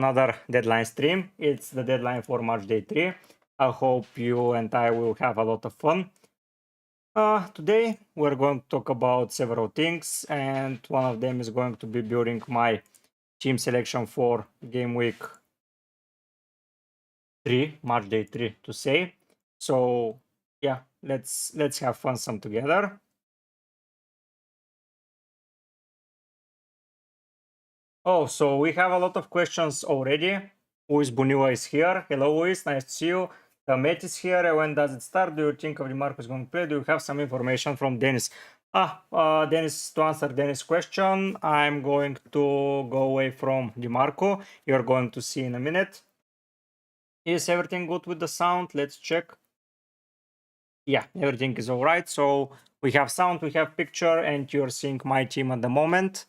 another deadline stream. It's the deadline for March day 3. I hope you and I will have a lot of fun. Today we're going to talk about several things, and one of them is going to be building my team selection for game week 3, March day 3 to say. So yeah, let's have fun some together. Oh, so we have a lot of questions already. Luis Bunua is here. Hello, Luis. Nice to see you. Met is here. When does it start? Do you think of DeMarco is going to play? Do you have some information from Dennis? Dennis, to answer Dennis' question, I'm going to go away from DeMarco. You're going to see in a minute. Is everything good with the sound? Let's check. Yeah, everything is all right. So we have sound, we have picture, and you're seeing my team at the moment.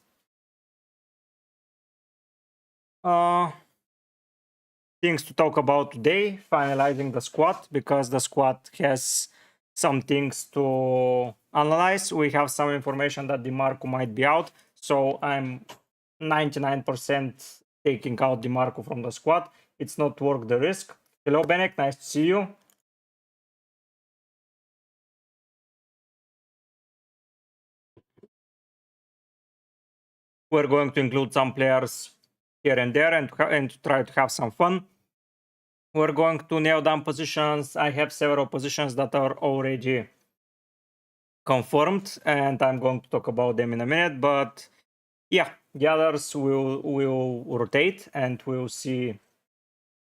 Things to talk about today, finalizing the squad, because the squad has some things to analyze. We have some information that DeMarco might be out, so I'm 99% taking out DeMarco from the squad. It's not worth the risk. Hello, Benek, nice to see you. We're going to include some players here and there and try to have some fun. We're going to nail down positions. I have several positions that are already confirmed, and I'm going to talk about them in a minute. But yeah, the others will rotate, and we'll see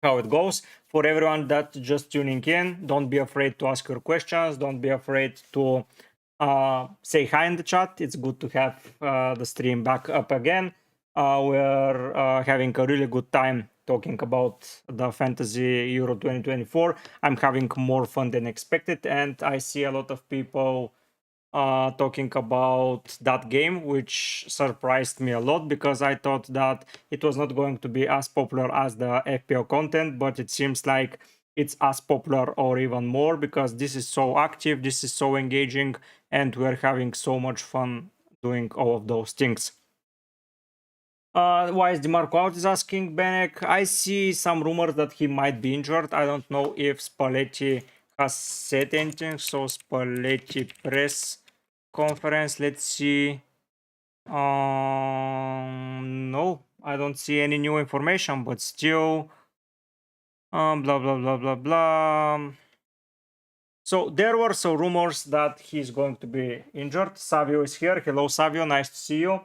how it goes. For everyone that's just tuning in, don't be afraid to ask your questions. Don't be afraid to say hi in the chat. It's good to have the stream back up again. We're having a really good time talking about the Fantasy Euro 2024. I'm having more fun than expected, and I see a lot of people talking about that game, which surprised me a lot because I thought that it was not going to be as popular as the FPL content, but it seems like it's as popular or even more because this is so active, this is so engaging, and we're having so much fun doing all of those things. Why is DeMarco out is asking Benek. I see some rumors that he might be injured. I don't know if Spalletti has said anything. So Spalletti press conference. Let's see. No, I don't see any new information, but still, blah blah blah blah blah. So there were some rumors that he's going to be injured. Savio is here. Hello, Savio. Nice to see you.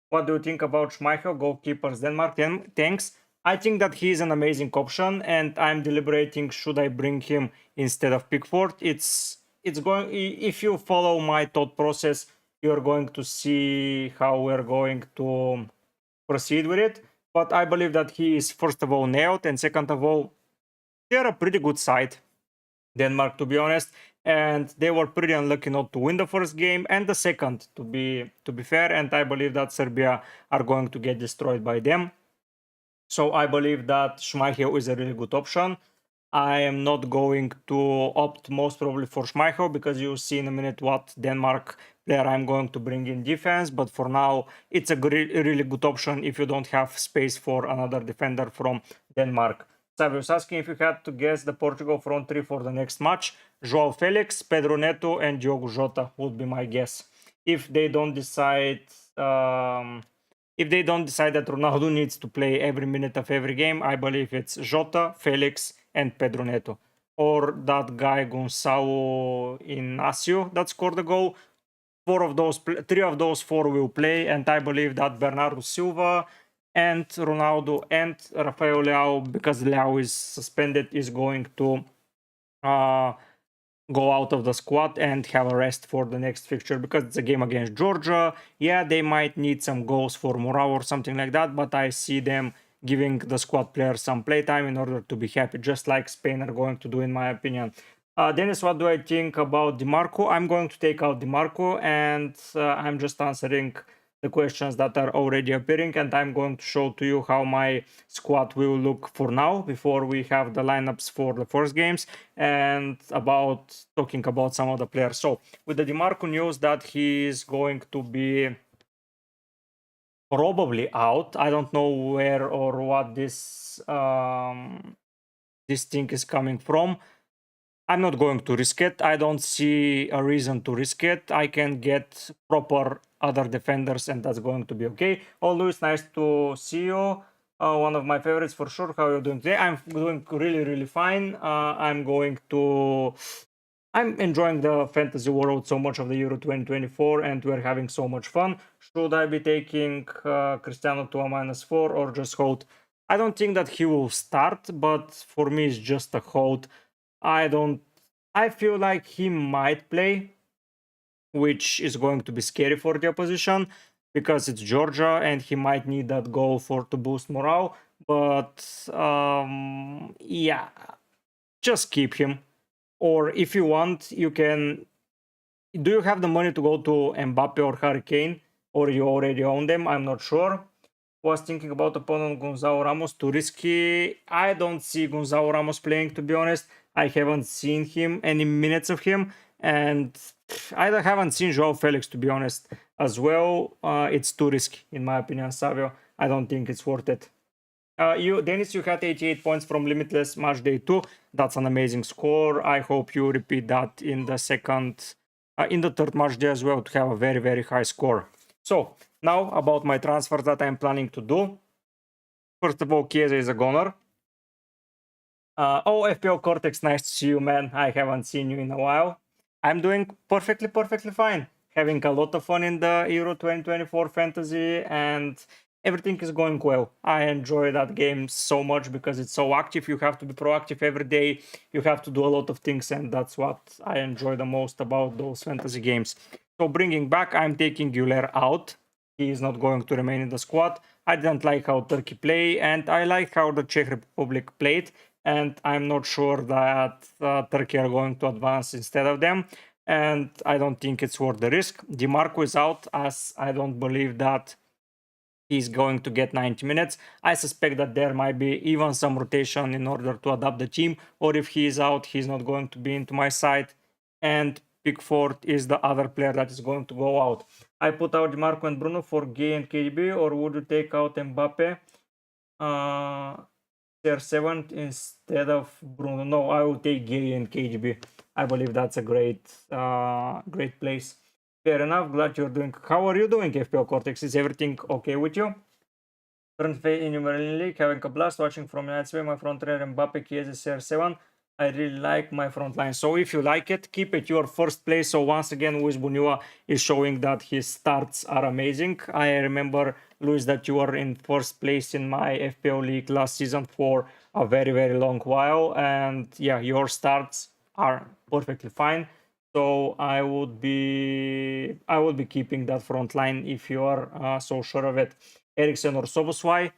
What do you think about Schmeichel, goalkeepers Denmark? Thanks. I think that he is an amazing option, and I'm deliberating should I bring him instead of Pickford. It's going. If you follow my thought process, you're going to see how we're going to proceed with it. But I believe that he is first of all nailed, and second of all, they're a pretty good side, Denmark, to be honest, and they were pretty unlucky not to win the first game and the second, to be fair. And I believe that Serbia are going to get destroyed by them. So I believe that Schmeichel is a really good option. I am not going to opt most probably for Schmeichel because you'll see in a minute what Denmark player I'm going to bring in defense. But for now, it's a really good option if you don't have space for another defender from Denmark. Savio was asking if you had to guess the Portugal front three for the next match. Joao Felix, Pedro Neto, and Diogo Jota would be my guess. If they don't decide... if they don't decide that Ronaldo needs to play every minute of every game, I believe it's Jota, Felix, and Pedro Neto. Or that guy Gonçalo Inácio that scored the goal. Three of those four will play, and I believe that Bernardo Silva and Ronaldo and Rafael Leao, because Leao is suspended, is going to go out of the squad and have a rest for the next fixture because it's a game against Georgia. Yeah, they might need some goals for Morao or something like that, but I see them giving the squad players some playtime in order to be happy, just like Spain are going to do, in my opinion. Dennis, what do I think about DeMarco? I'm going to take out DeMarco, and I'm just answering the questions that are already appearing, and I'm going to show to you how my squad will look for now before we have the lineups for the first games, and talking about some of the players. So with the DeMarco news that he is going to be probably out. I don't know where or what this thing is coming from. I'm not going to risk it. I don't see a reason to risk it. I can get proper other defenders, and that's going to be okay. Oh, Luis, nice to see you. One of my favorites for sure. How are you doing today? I'm doing really, really fine. I'm enjoying the fantasy world so much of the Euro 2024, and we're having so much fun. Should I be taking Cristiano to a -4 or just hold? I don't think that he will start, but for me, it's just a hold. I don't. I feel like he might play, which is going to be scary for the opposition because it's Georgia and he might need that goal for to boost morale. But yeah, just keep him. Or if you want, you can. Do you have the money to go to Mbappe or Hurricane, or you already own them? I'm not sure. Was thinking about opponent Gonzalo Ramos, too risky. I don't see Gonzalo Ramos playing, to be honest. I haven't seen him, any minutes of him, and I haven't seen Joao Felix, to be honest, as well. It's too risky, in my opinion, Savio. I don't think it's worth it. Dennis, you had 88 points from Limitless match day 2. That's an amazing score. I hope you repeat that in the third match day as well to have a very, very high score. So, now about my transfers that I'm planning to do. First of all, Chiesa is a goner. FPL Cortex, nice to see you, man. I haven't seen you in a while. I'm doing perfectly, perfectly fine. Having a lot of fun in the Euro 2024 fantasy, and everything is going well. I enjoy that game so much because it's so active. You have to be proactive every day. You have to do a lot of things, and that's what I enjoy the most about those fantasy games. So bringing back, I'm taking Güler out. He is not going to remain in the squad. I didn't like how Turkey play, and I like how the Czech Republic played. And I'm not sure that Turkey are going to advance instead of them. And I don't think it's worth the risk. DiMarco is out, as I don't believe that he's going to get 90 minutes. I suspect that there might be even some rotation in order to adapt the team, or if he is out, he's not going to be into my side. And Pickford is the other player that is going to go out. I put out DiMarco and Bruno for Gay and KDB, or would you take out Mbappe? CR7 instead of Bruno. No, I will take Gay and KGB. I believe that's a great place. Fair enough. Glad you're doing. How are you doing, FPL Cortex? Is everything okay with you? Current phase in Berlin League, having a blast watching from United States. My front runner Mbappe, Chiesa, CR7. I really like my front line. So if you like it, keep it your first place. So once again, Luis Buñua is showing that his starts are amazing. I remember, Luis, that you were in first place in my FPL league last season for a very, very long while. And yeah, your starts are perfectly fine. So I would be keeping that front line if you are so sure of it. Eriksen or Szoboszlai?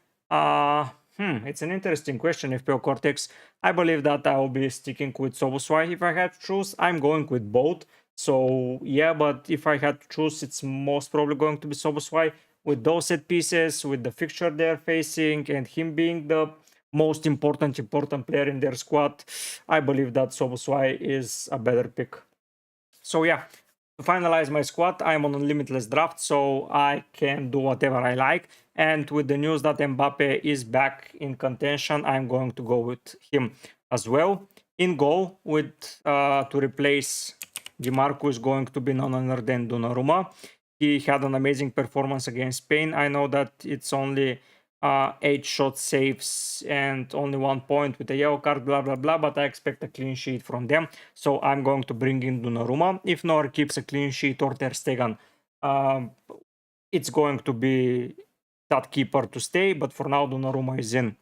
It's an interesting question, FPO Cortex. I believe that I will be sticking with Szoboszlai if I had to choose. I'm going with both. So yeah, but if I had to choose, it's most probably going to be Szoboszlai with those set pieces, with the fixture they're facing, and him being the most important player in their squad. I believe that Szoboszlai is a better pick. So yeah, to finalize my squad, I'm on a limitless draft, so I can do whatever I like. And with the news that Mbappe is back in contention, I'm going to go with him as well. In goal, with to replace DiMarco is going to be none other than Donnarumma. He had an amazing performance against Spain. I know that it's only 8 shot saves and only 1 point with a yellow card, blah blah blah, but I expect a clean sheet from them, so I'm going to bring in Donnarumma. If Neuer keeps a clean sheet or Ter Stegen, it's going to be that keeper to stay, but for now Donnarumma is in.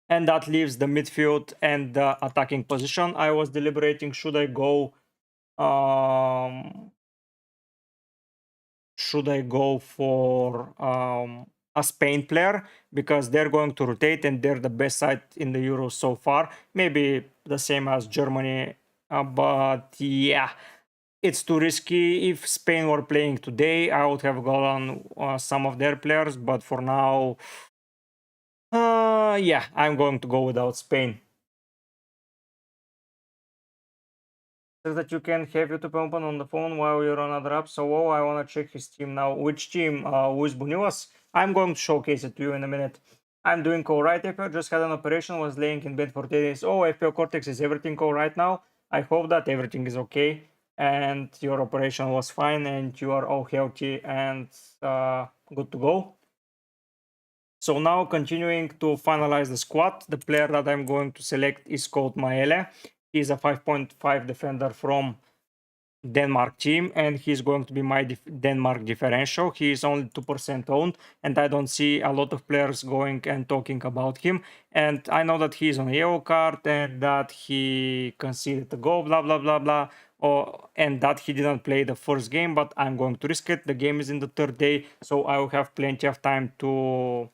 And that leaves the midfield and the attacking position. I was deliberating, should I go for a Spain player, because they're going to rotate and they're the best side in the Euros so far. Maybe the same as Germany, but yeah, it's too risky. If Spain were playing today, I would have gone some of their players, but for now, yeah, I'm going to go without Spain. Says that you can have YouTube open on the phone while you're on other app. So I want to check his team now. Which team? Luis Buñuel's? I'm going to showcase it to you in a minute. I'm doing alright, FPO. Just had an operation, was laying in bed for 3 days. Oh, FPO Cortex, is everything alright now? I hope that everything is okay and your operation was fine and you are all healthy and good to go. So now continuing to finalize the squad, the player that I'm going to select is called Maele. He's a 5.5 defender from Denmark team, and he's going to be my Denmark differential. He is only 2% owned, and I don't see a lot of players going and talking about him. And I know that he's on a yellow card and that he conceded a goal, blah blah blah blah, and that he didn't play the first game. But I'm going to risk it. The game is in the third day, so I will have plenty of time to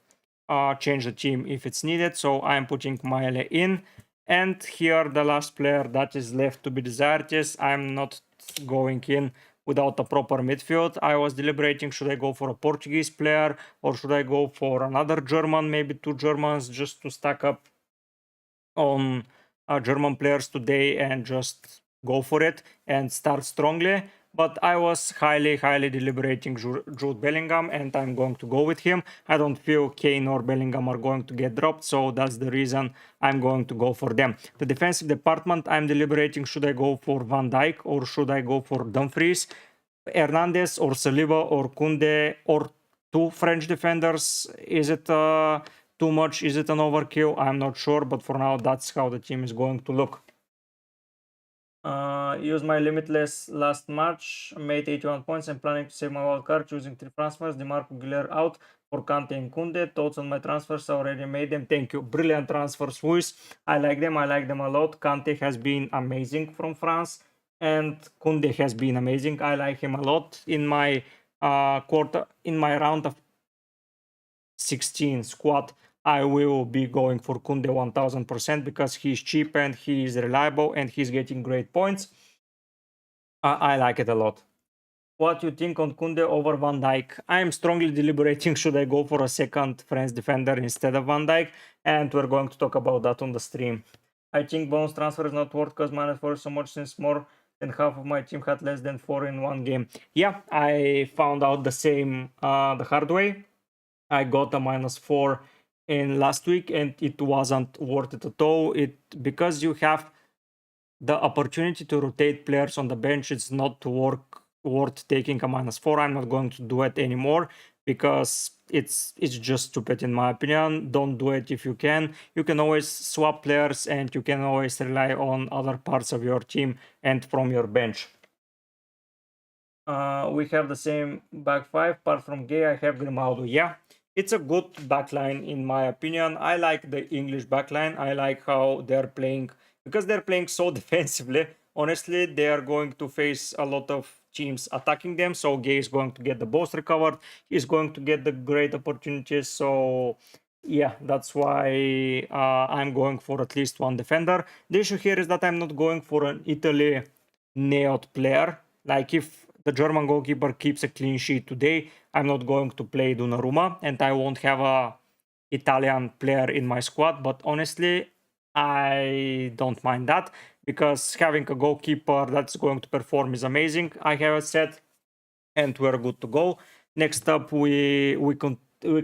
change the team if it's needed. So I'm putting Maele in. And here the last player that is left to be desired is I'm not going in without a proper midfield. I was deliberating, should I go for a Portuguese player or should I go for another German, maybe 2 Germans, just to stack up on German players today and just go for it and start strongly. But I was highly deliberating Jude Bellingham, and I'm going to go with him. I don't feel Kane or Bellingham are going to get dropped, so that's the reason I'm going to go for them. The defensive department, I'm deliberating, should I go for Van Dijk or should I go for Dumfries, Hernandez or Saliba or Koundé, or 2 French defenders. Is it too much? Is it an overkill? I'm not sure, but for now that's how the team is going to look. Use my Limitless last match, made 81 points. I'm planning to save my wild card, choosing 3 transfers. DiMarco Guiller out for Kante and Koundé. Thoughts on my transfers? I already made them. Thank you. Brilliant transfers, Luis. I like them a lot. Kante has been amazing from France, and Koundé has been amazing. I like him a lot. In my round of 16 squad, I will be going for Koundé 1000% because he's cheap and he's reliable and he's getting great points. I like it a lot. What you think on Koundé over Van Dijk? I am strongly deliberating should I go for a second French defender instead of Van Dijk, and we're going to talk about that on the stream. I think bonus transfer is not worth because -4 is so much, since more than half of my team had less than 4 in one game. Yeah, I found out the same the hard way. I got a -4 in last week and it wasn't worth it at all. Because you have the opportunity to rotate players on the bench, it's not worth taking a -4. I'm not going to do it anymore because it's just stupid in my opinion. Don't do it if you can. You can always swap players and you can always rely on other parts of your team and from your bench. We have the same back 5, apart from Gay, I have Grimaldo. Yeah, it's a good backline in my opinion. I like the English backline. I like how they're playing, because they're playing so defensively. Honestly, they are going to face a lot of teams attacking them, so Gay is going to get the balls recovered. He's going to get the great opportunities, so yeah, that's why I'm going for at least 1 defender. The issue here is that I'm not going for an Italy nailed player. Like, if the German goalkeeper keeps a clean sheet today, I'm not going to play Donnarumma and I won't have a Italian player in my squad. But honestly, I don't mind that, because having a goalkeeper that's going to perform is amazing. I have it set and we're good to go. Next up, we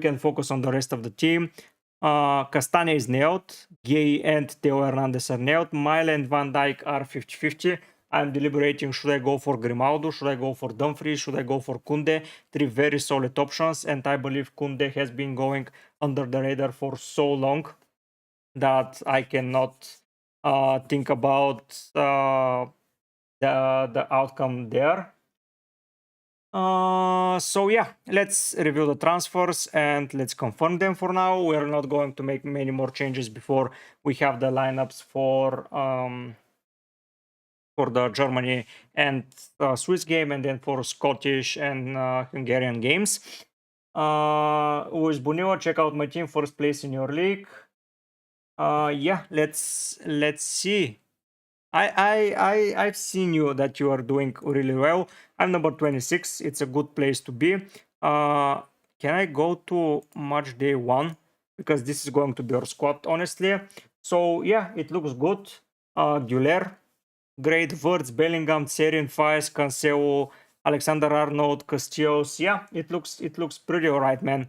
can focus on the rest of the team. Castagne is nailed. Gay and Theo Hernandez are nailed. Mile and Van Dijk are 50-50. I'm deliberating, should I go for Grimaldo, should I go for Dumfries, should I go for Koundé? 3 very solid options, and I believe Koundé has been going under the radar for so long that I cannot think about the outcome there. So yeah, let's review the transfers and let's confirm them for now. We're not going to make many more changes before we have the lineups for the Germany and Swiss game, and then for Scottish and Hungarian games. Luis Bunio, check out my team, first place in your league. Yeah, let's see. I've seen you that you are doing really well. I'm number 26. It's a good place to be. Can I go to match day 1? Because this is going to be our squad, honestly. So yeah, it looks good. Güler, great. Wirtz, Bellingham, Serin, Faiz, Cancelo, Alexander Arnold, Castellanos. Yeah, it looks pretty alright, man.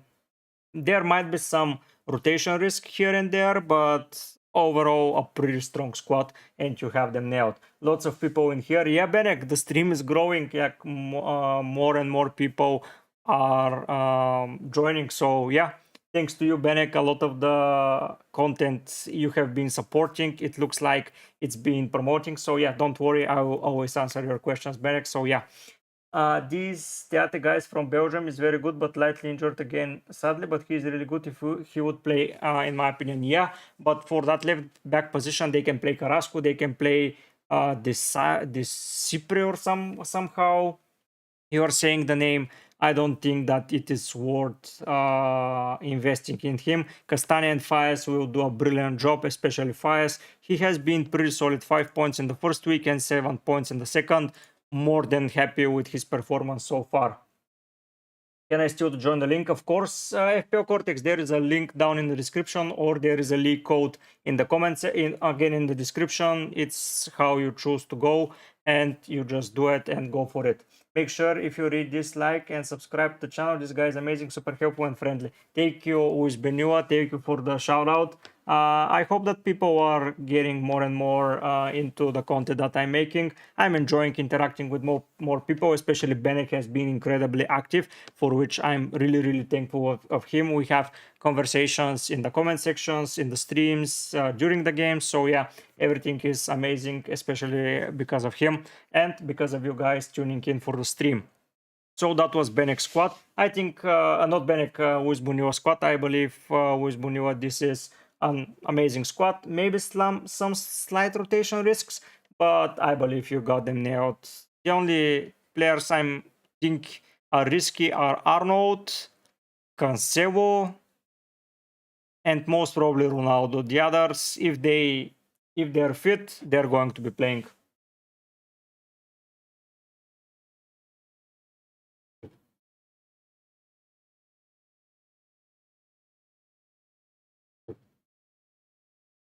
there might be some rotation risk here and there, but overall a pretty strong squad, and you have them nailed. Lots of people in here. Yeah, Benek, the stream is growing. Yeah, more and more people are joining. So yeah, thanks to you, Benek. A lot of the content you have been supporting, it looks like it's been promoting. So yeah, don't worry. I will always answer your questions, Benek. So yeah. This Theate guys from Belgium is very good, but lightly injured again, sadly. But he's really good if he would play, in my opinion. Yeah, but for that left back position, they can play Carrasco, they can play this Cipri or somehow. You are saying the name. I don't think that it is worth investing in him. Castani and Faes will do a brilliant job, especially Faes. He has been pretty solid, 5 points in the first week and 7 points in the second. More than happy with his performance so far. Can I still join the link? Of course, FPO Cortex, there is a link down in the description, or there is a leak code in the comments, again in the description. It's how you choose to go, and you just do it and go for it. Make sure if you read this, like and subscribe to the channel. This guy is amazing, super helpful and friendly. Thank you, Uzbenua. Thank you for the shout out. I hope that people are getting more and more into the content that I'm making. I'm enjoying interacting with more people, especially Benek has been incredibly active, for which I'm really thankful of him. We have conversations in the comment sections, in the streams, during the game. So yeah, everything is amazing, especially because of him and because of you guys tuning in for the stream. So that was Benek's squad. I think, not Benek, Wizbunua squad. I believe Wizbunua, this is an amazing squad. Maybe some slight rotation risks, but I believe you got them nailed. The only players I think are risky are Arnold, Cancelo, and most probably Ronaldo. The others, if they're fit, they're going to be playing.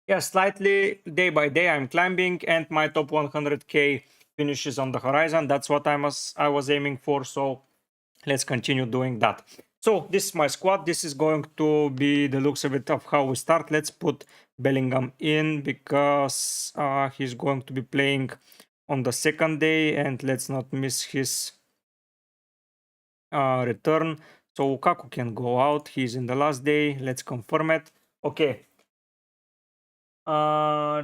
Yeah, slightly day by day I'm climbing, and my top 100k finishes on the horizon. That's what I was aiming for. So let's continue doing that. So this is my squad. This is going to be the looks of it of how we start. Let's put Bellingham in because he's going to be playing on the second day, and let's not miss his return. So Lukaku can go out. He's in the last day. Let's confirm it. Okay.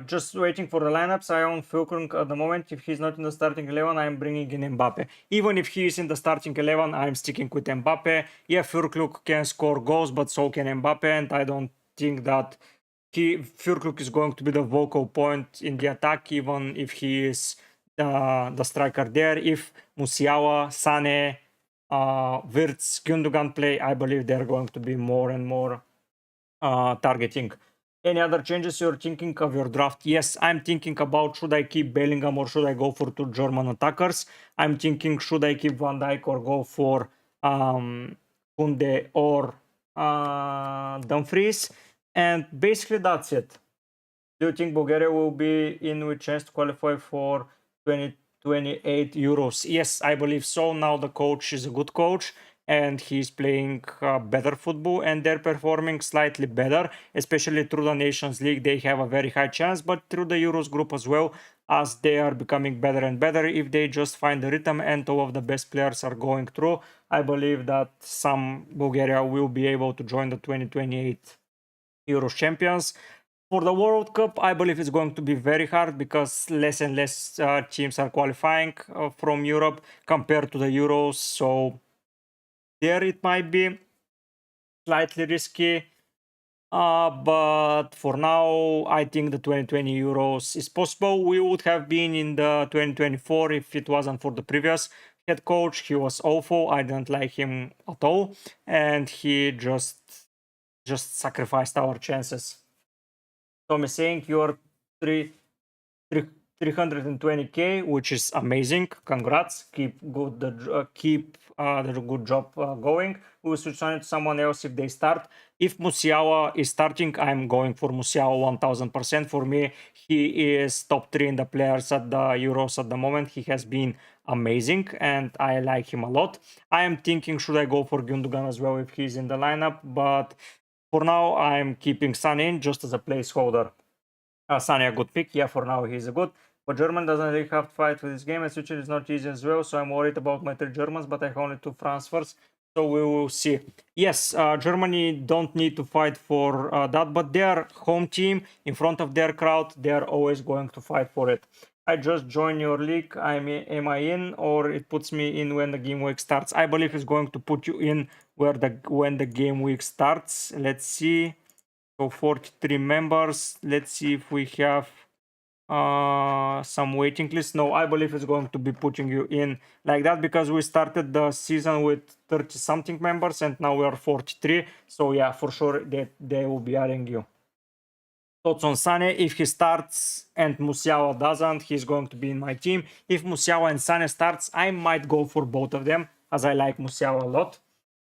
Just waiting for the lineups. I own Fulkrug at the moment. If he's not in the starting 11, I'm bringing in Mbappe. Even if he is in the starting 11, I'm sticking with Mbappe. Yeah, Fulkrug can score goals, but so can Mbappe, and I don't think that Fulkrug is going to be the vocal point in the attack, even if he is the striker there. If Musiala, Sane, Wirtz, Gundogan play, I believe they're going to be more and more targeting. Any other changes you're thinking of your draft? Yes, I'm thinking about should I keep Bellingham or should I go for two German attackers. I'm thinking should I keep Van Dijk or go for Kunde or Dumfries. And basically that's it. Do you think Bulgaria will be in with chance to qualify for 2028 Euros? Yes, I believe so. Now the coach is a good coach and he's playing better football and they're performing slightly better, especially through the Nations League. They have a very high chance, but through the Euros group as well, as they are becoming better and better. If they just find the rhythm and all of the best players are going through, I believe that some Bulgaria will be able to join the 2028 Euros champions. For the World Cup, I believe it's going to be very hard because less and less teams are qualifying from Europe compared to the Euros. So there it might be slightly risky. But for now, I think the 2020 Euros is possible. We would have been in the 2024 if it wasn't for the previous head coach. He was awful. I didn't like him at all. And he just sacrificed our chances. Tom is saying you're three 320k, which is amazing. Congrats. Keep the good job going. We will switch on to someone else if they start. If Musiala is starting, I'm going for Musiala 1000%. For me, he is top 3 in the players at the Euros at the moment. He has been amazing and I like him a lot. I am thinking, should I go for Gundogan as well if he's in the lineup? But for now, I'm keeping Son in just as a placeholder. Sane a good pick. Yeah, for now he's a good. But German doesn't really have to fight for this game, and switching is not easy as well. So I'm worried about my 3 Germans, but I have only 2 transfers. So we will see. Yes, Germany don't need to fight for that, but their home team in front of their crowd, they're always going to fight for it. I just joined your league. Am I in, or it puts me in when the game week starts? I believe it's going to put you in when the game week starts. Let's see. So 43 members. Let's see if we have some waiting list. No, I believe it's going to be putting you in like that because we started the season with 30 something members and now we are 43. So yeah, for sure they will be adding you. Thoughts on Sane? If he starts and Musiala doesn't, he's going to be in my team. If Musiala and Sane starts, I might go for both of them as I like Musiala a lot.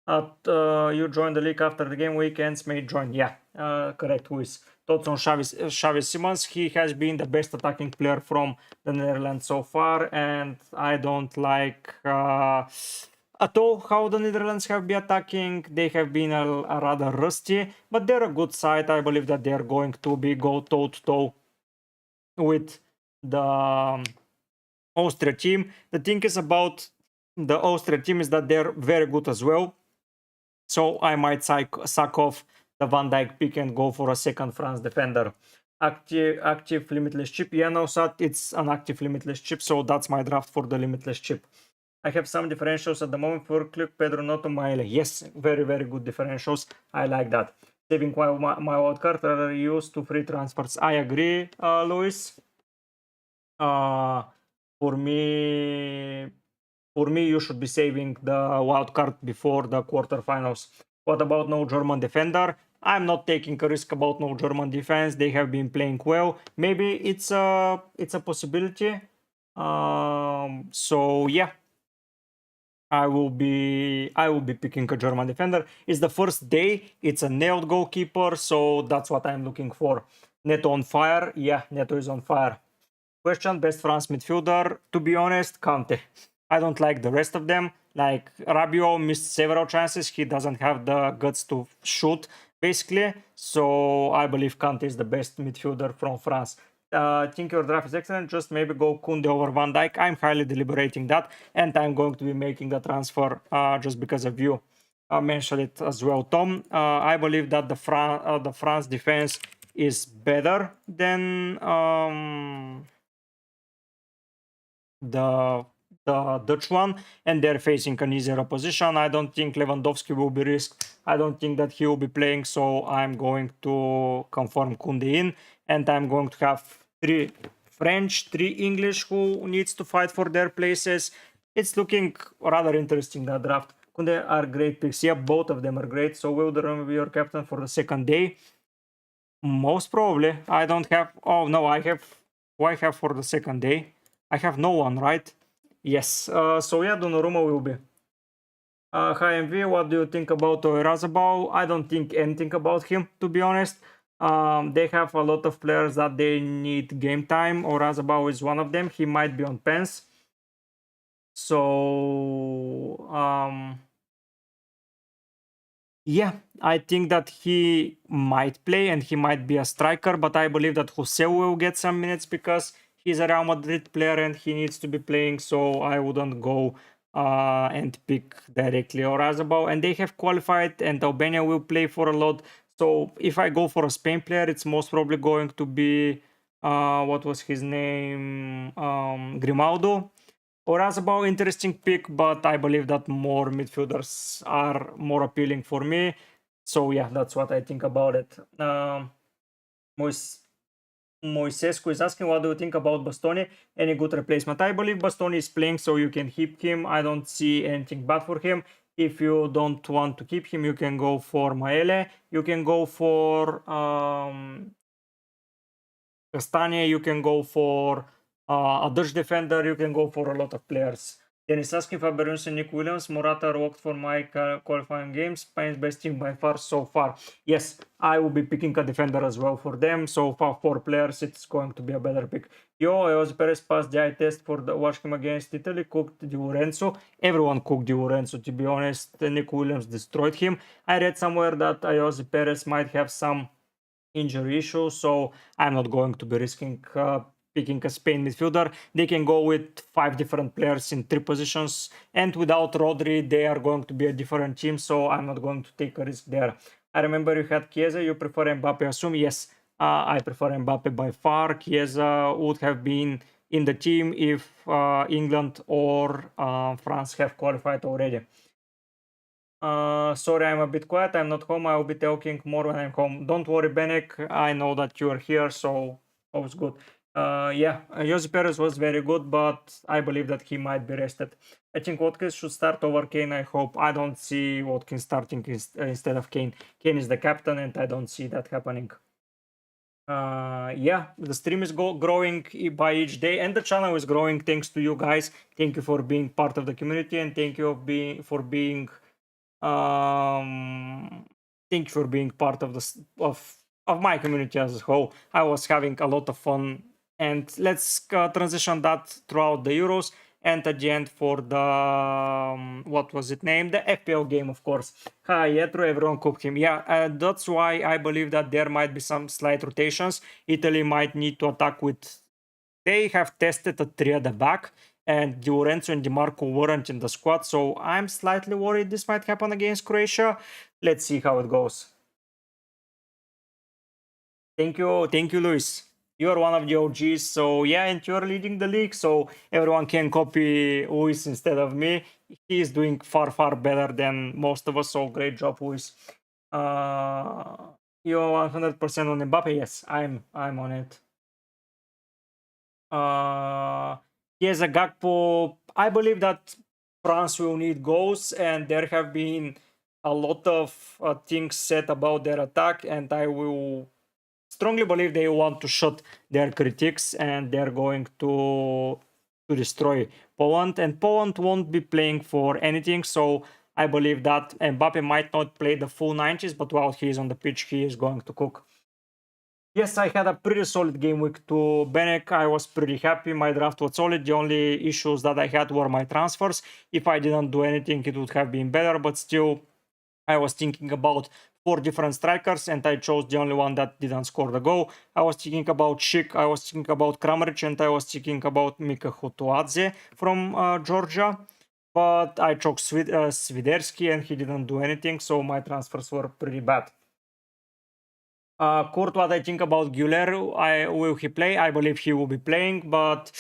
You joined the league after the game weekends, may join. Yeah, correct. Who is? Thoughts on Xavi Simons? He has been the best attacking player from the Netherlands so far, and I don't like at all how the Netherlands have been attacking. They have been a rather rusty, but they're a good side. I believe that they're going to go toe to toe with the Austria team. The thing is about the Austria team is that they're very good as well. So I might suck off the Van Dijk pick and go for a second France defender. Active Limitless chip. Yeah, no, Sat, it's an active Limitless chip, so that's my draft for the Limitless chip. I have some differentials at the moment for Click, Pedro Noto, Maele. Yes, very, very good differentials. I like that. Saving my wild card rather use to free transfers. I agree, Luis. For me, you should be saving the wild card before the quarterfinals. What about no German defender? I'm not taking a risk about no German defense. They have been playing well. Maybe it's a possibility. So yeah, I will be picking a German defender. It's the first day. It's a nailed goalkeeper, so that's what I'm looking for. Neto on fire. Yeah, Neto is on fire. Question: best France midfielder? To be honest, Kante. I don't like the rest of them. Like Rabiot missed several chances. He doesn't have the guts to shoot, basically. So I believe Kante is the best midfielder from France. Think your draft is excellent. Just maybe go Kunde over Van Dijk. I'm highly deliberating that, and I'm going to be making the transfer just because of you. Mentioned it as well, Tom. I believe that the France defense is better than the Dutch one, and they're facing an easier opposition. I don't think Lewandowski will be risked. I don't think that he will be playing, so I'm going to confirm Kunde in, and I'm going to have 3 French, 3 English who needs to fight for their places. It's looking rather interesting, that draft. Kunde are great picks. Yeah, both of them are great. So will Durham be your captain for the second day? Most probably. I don't have... Oh, no, I have... Who I have for the second day? I have no one, right? Yes. So yeah, Donnarumma will be. Hi MV, what do you think about Oyarzabal? I don't think anything about him, to be honest. They have a lot of players that they need game time. Oyarzabal is one of them. He might be on pens. So yeah, I think that he might play and he might be a striker, but I believe that Jose will get some minutes because he's a Real Madrid player and he needs to be playing, so I wouldn't go and pick directly Oyarzabal. And they have qualified and Albania will play for a lot. So if I go for a Spain player, it's most probably going to be, what was his name? Grimaldo. Oyarzabal, interesting pick, but I believe that more midfielders are more appealing for me. So yeah, that's what I think about it. Moisescu is asking, what do you think about Bastoni? Any good replacement? I believe Bastoni is playing, so you can keep him. I don't see anything bad for him. If you don't want to keep him, you can go for Maele. You can go for Castagna. You can go for A Dutch defender, you can go for a lot of players. Dennis asking Fabianski and Nick Williams. Morata worked for my qualifying games. Spain's best team by far so far. Yes, I will be picking a defender as well for them. So far, 4 players, it's going to be a better pick. Yo, Jose Perez passed the eye test for the watch him against Italy. Cooked Di Lorenzo. Everyone cooked Di Lorenzo, to be honest. Nick Williams destroyed him. I read somewhere that Jose Perez might have some injury issues, so I'm not going to be risking picking a Spain midfielder. They can go with 5 different players in 3 positions, and without Rodri, they are going to be a different team, so I'm not going to take a risk there. I remember you had Chiesa, you prefer Mbappe, I assume? Yes, I prefer Mbappe by far. Chiesa would have been in the team if England or France have qualified already. Sorry, I'm a bit quiet. I'm not home. I'll be talking more when I'm home. Don't worry, Benek. I know that you are here, so all's good. Yeah, Jose Perez was very good, but I believe that he might be rested. I think Watkins should start over Kane. I hope. I don't see Watkins starting instead of Kane. Kane is the captain, and I don't see that happening. Yeah, the stream is growing by each day, and the channel is growing thanks to you guys. Thank you for being part of the community, and thank you for being thank you for being part of this of my community as a whole. I was having a lot of fun, and let's transition that throughout the Euros and at the end for the what was it named, the FPL game, of course. Yeah, true, everyone cooked him. Yeah, that's why I believe that there might be some slight rotations. Italy might need to attack with. They have tested a 3 at the back, and Di Lorenzo and Di Marco weren't in the squad, so I'm slightly worried this might happen against Croatia. Let's see how it goes. Thank you, Luis. You're one of the OGs, so yeah, and you're leading the league, so everyone can copy Luis instead of me. He is doing far, far better than most of us, so great job, Luis. You're 100% on Mbappe? Yes, I'm on it. Yes, a Gakpo. I believe that France will need goals, and there have been a lot of things said about their attack, and I will strongly believe they want to shut their critics, and they're going to destroy Poland, and Poland won't be playing for anything. So I believe that Mbappe might not play the full 90s, but while he is on the pitch, he is going to cook. Yes, I had a pretty solid game week to Benek. I was pretty happy. My draft was solid. The only issues that I had were my transfers. If I didn't do anything, it would have been better, but still, I was thinking about 4 different strikers, and I chose the only one that didn't score the goal. I was thinking about Schick, I was thinking about Kramaric, and I was thinking about Mika Hutuadze from Georgia. But I chose Swiderski, and he didn't do anything, so my transfers were pretty bad. Kurt, what I think about Güler, will he play? I believe he will be playing, but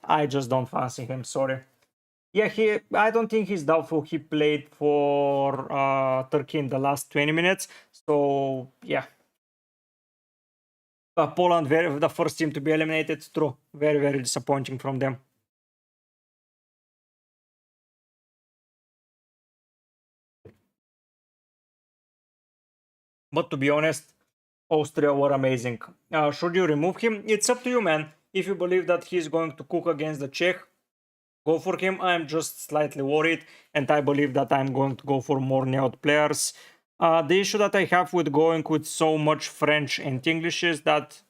I just don't fancy him, sorry. Yeah, I don't think he's doubtful. He played for Turkey in the last 20 minutes, so yeah. Poland, the first team to be eliminated, true. Very, very disappointing from them. But to be honest, Austria were amazing. Should you remove him? It's up to you, man. If you believe that he's going to cook against the Czech, go for him. I'm just slightly worried, and I believe that I'm going to go for more Neot players. The issue that I have with going with so much French and English is that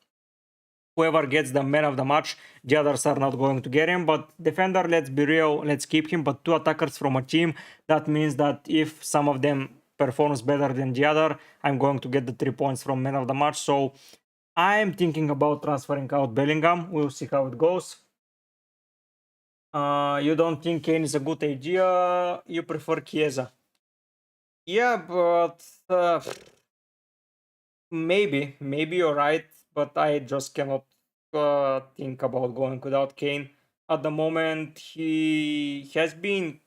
whoever gets the man of the match, the others are not going to get him. But defender, let's be real, let's keep him. But 2 attackers from a team, that means that if some of them performs better than the other, I'm going to get the 3 points from man of the match. So I'm thinking about transferring out Bellingham. We'll see how it goes. You don't think Kane is a good idea? You prefer Chiesa? Yeah, but maybe you're right. But I just cannot think about going without Kane at the moment. He has been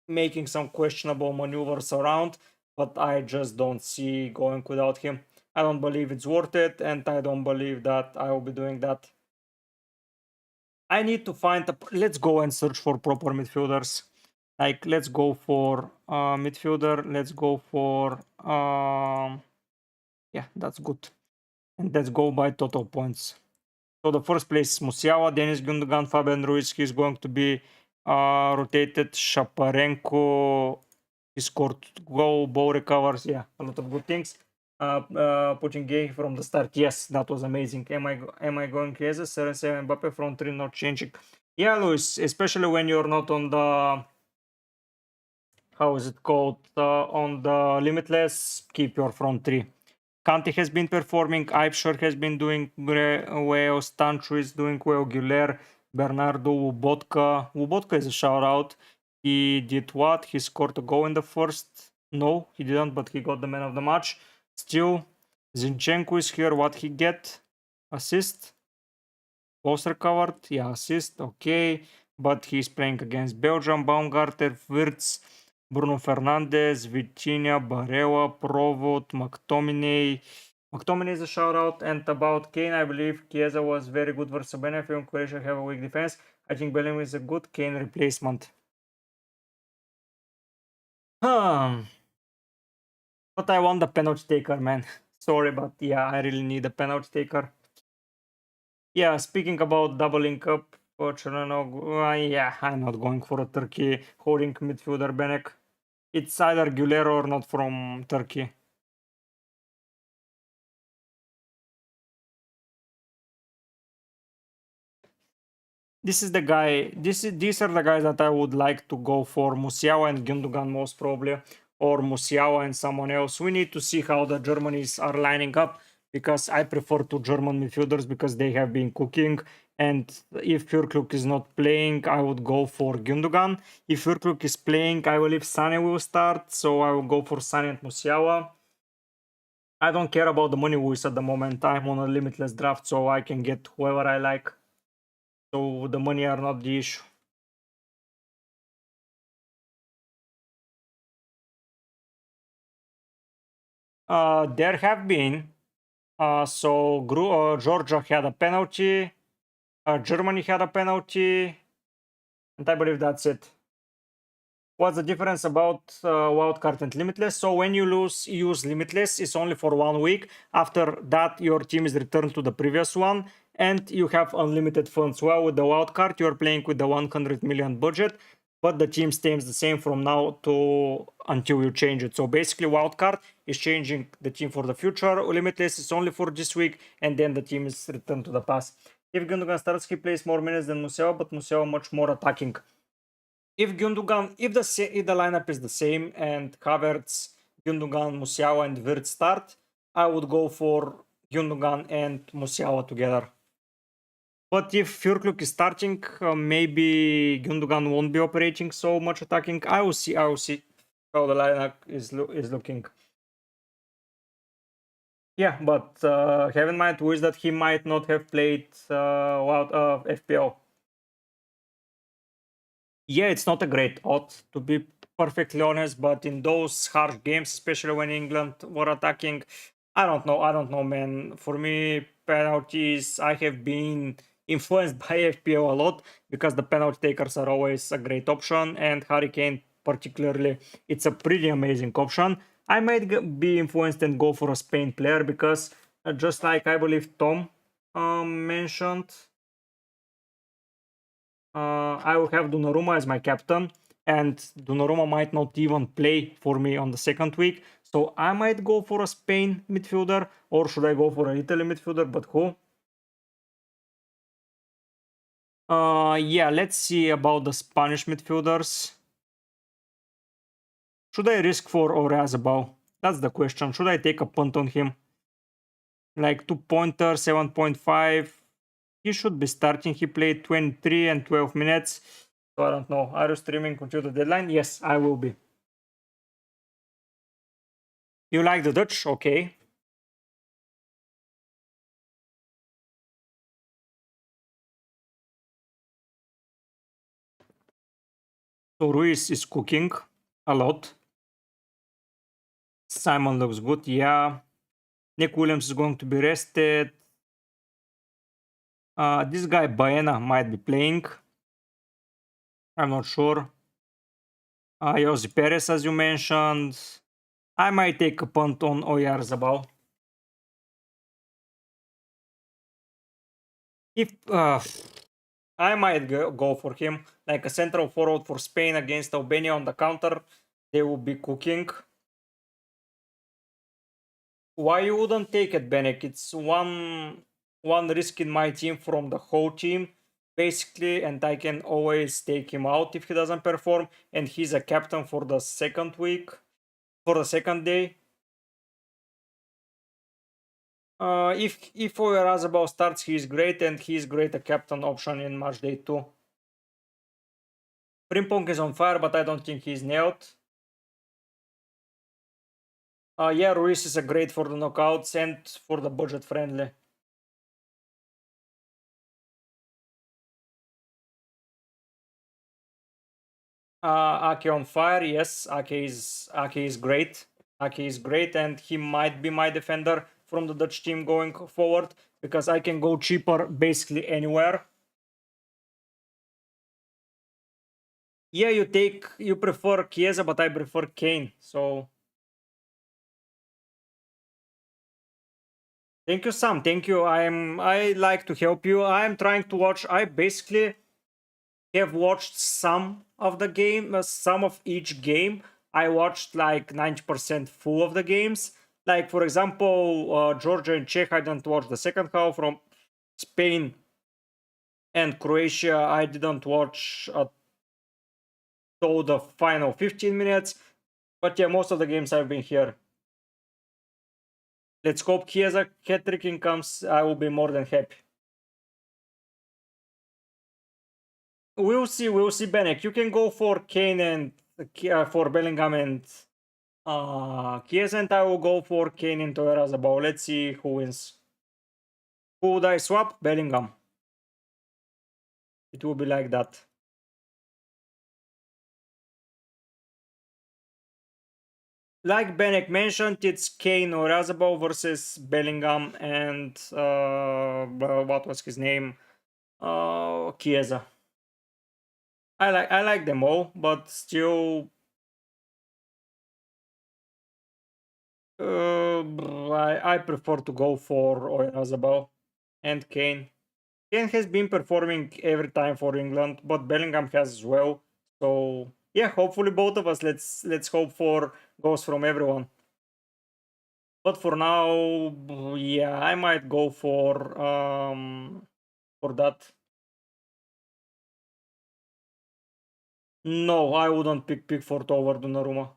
making some questionable maneuvers around, but I just don't see going without him. I don't believe it's worth it, and I don't believe that I will be doing that. I need to find a. Let's go and search for proper midfielders. Like, let's go for midfielder. Let's go for yeah, that's good. And let's go by total points. So the first place is Musiala, Denis Gundogan, Fabian Ruiz. He's going to be rotated. Shaparenko, he scored goal, ball recovers. Yeah, a lot of good things. Pushing Gay from the start. Yes, that was amazing. Am I going crazy? 7-7 Mbappe front three not changing. Yeah, Luis, especially when you're not on the, how is it called, on the Limitless, keep your front three. Kante has been performing, Aipshire has been doing well, Stanchu is doing well, Guler, Bernardo, Wubotka is a shout out. He did what? He scored a goal in the first? No, he didn't, but he got the man of the match. Still, Zinchenko is here. What he get? Assist? Goals recovered? Yeah, assist. Okay, but he's playing against Belgium. Baumgartner, Wirtz, Bruno Fernandes, Vitinha, Barella, Provot, McTominay. McTominay is a shout out. And about Kane, I believe Chiesa was very good versus Benfica. Croatia have a weak defense. I think Bellingham is a good Kane replacement. But I want the penalty taker, man. Sorry, but yeah, I really need a penalty taker. Yeah, speaking about doubling up, yeah, I'm not going for a Turkey holding midfielder Benek. It's either Güler or not from Turkey. This is the guy. These are the guys that I would like to go for. Musiala and Gündogan most probably, or Musiala and someone else. We need to see how the Germans are lining up because I prefer two German midfielders because they have been cooking. And if Füllkrug is not playing, I would go for Gündogan. If Füllkrug is playing, I believe Sane will start, so I will go for Sane and Musiala. I don't care about the money wish at the moment. I'm on a limitless draft, so I can get whoever I like. So the money are not the issue. There have been. Georgia had a penalty. Germany had a penalty. And I believe that's it. What's the difference about wildcard and limitless? So when you use limitless, it's only for 1 week. After that, your team is returned to the previous one, and you have unlimited funds. Well, with the wildcard, you're playing with the 100 million budget, but the team stays the same from now to until you change it. So basically, wildcard is changing the team for the future. Limitless is only for this week, and then the team is returned to the past. If Gundogan starts, he plays more minutes than Musiala, but Musiala much more attacking. If Gundogan, if the lineup is the same and Havertz, Gundogan, Musiala, and Wirtz start, I would go for Gundogan and Musiala together. But if Füllkrug is starting, maybe Gundogan won't be operating so much attacking. I will see how the lineup is looking. Yeah, but have in mind with that he might not have played FPL. Yeah, it's not a great odd, to be perfectly honest, but in those harsh games, especially when England were attacking, I don't know, man. For me, penalties, I have been influenced by FPO a lot because the penalty takers are always a great option, and Harry Kane particularly, it's a pretty amazing option. I might be influenced and go for a Spain player because just like I believe Tom mentioned, I will have Donnarumma as my captain, and Donnarumma might not even play for me on the second week. So I might go for a Spain midfielder, or should I go for an Italy midfielder? But who? Yeah, let's see about the Spanish midfielders. Should I risk for Orazabal? That's the question. Should I take a punt on him? Like 2-pointer, 7.5. He should be starting. He played 23 and 12 minutes. So I don't know. Are you streaming until the deadline? Yes, I will be. You like the Dutch? Okay. So Ruiz is cooking a lot. Simon looks good, yeah. Nick Williams is going to be rested. This guy Baena might be playing. I'm not sure. Josi Perez, as you mentioned. I might take a punt on Oyarzabal. If I might go for him, like a central forward for Spain against Albania on the counter, they will be cooking. Why you wouldn't take it, Benek? It's one risk in my team from the whole team, basically, and I can always take him out if he doesn't perform, and he's a captain for the second week, for the second day. If Oyarzabal starts, he's great, and he's great a captain option in match day 2. Frimpong is on fire, but I don't think he's nailed. Yeah, Ruiz is a great for the knockouts and for the budget friendly. Ake on fire, yes. Ake is great. Ake is great, and he might be my defender from the Dutch team going forward because I can go cheaper basically anywhere. Yeah, you prefer Chiesa, but I prefer Kane. So thank you, Sam. Thank you. I like to help you. I'm trying to watch. I basically have watched some of the game, some of each game. I watched like 90% full of the games. Like for example, Georgia and Czech. I didn't watch the second half. From Spain and Croatia, I didn't watch till the final 15 minutes. But yeah, most of the games I've been here. Let's hope Chiesa hat-tricking comes. I will be more than happy. We'll see, Benek. You can go for Kane and for Bellingham and Chiesa, and I will go for Kane and Oyarzabal. Let's see who wins. Who would I swap? Bellingham. It will be like that. Like Benek mentioned, it's Kane or Oyarzabal versus Bellingham and what was his name? Chiesa. I like them all, but still I prefer to go for Oyarzabal and Kane. Kane has been performing every time for England, but Bellingham has as well. So yeah, hopefully both of us. Let's hope for goals from everyone. But for now, yeah, I might go for that. No, I wouldn't pick Pickford over Donnarumma.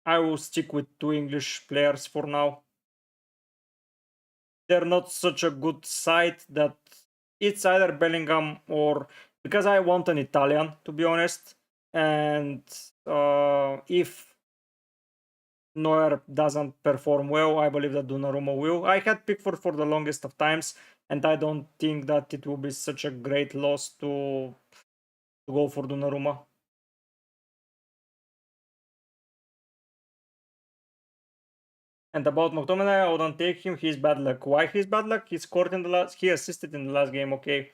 I will stick with two English players for now. They're not such a good side that it's either Bellingham or because I want an Italian, to be honest. And if Neuer doesn't perform well, I believe that Donnarumma will. I had Pickford for the longest of times, and I don't think that it will be such a great loss to go for Donnarumma. And about McTominay, I wouldn't take him. He's bad luck. Why he's bad luck? He scored in the last. He assisted in the last game. Okay.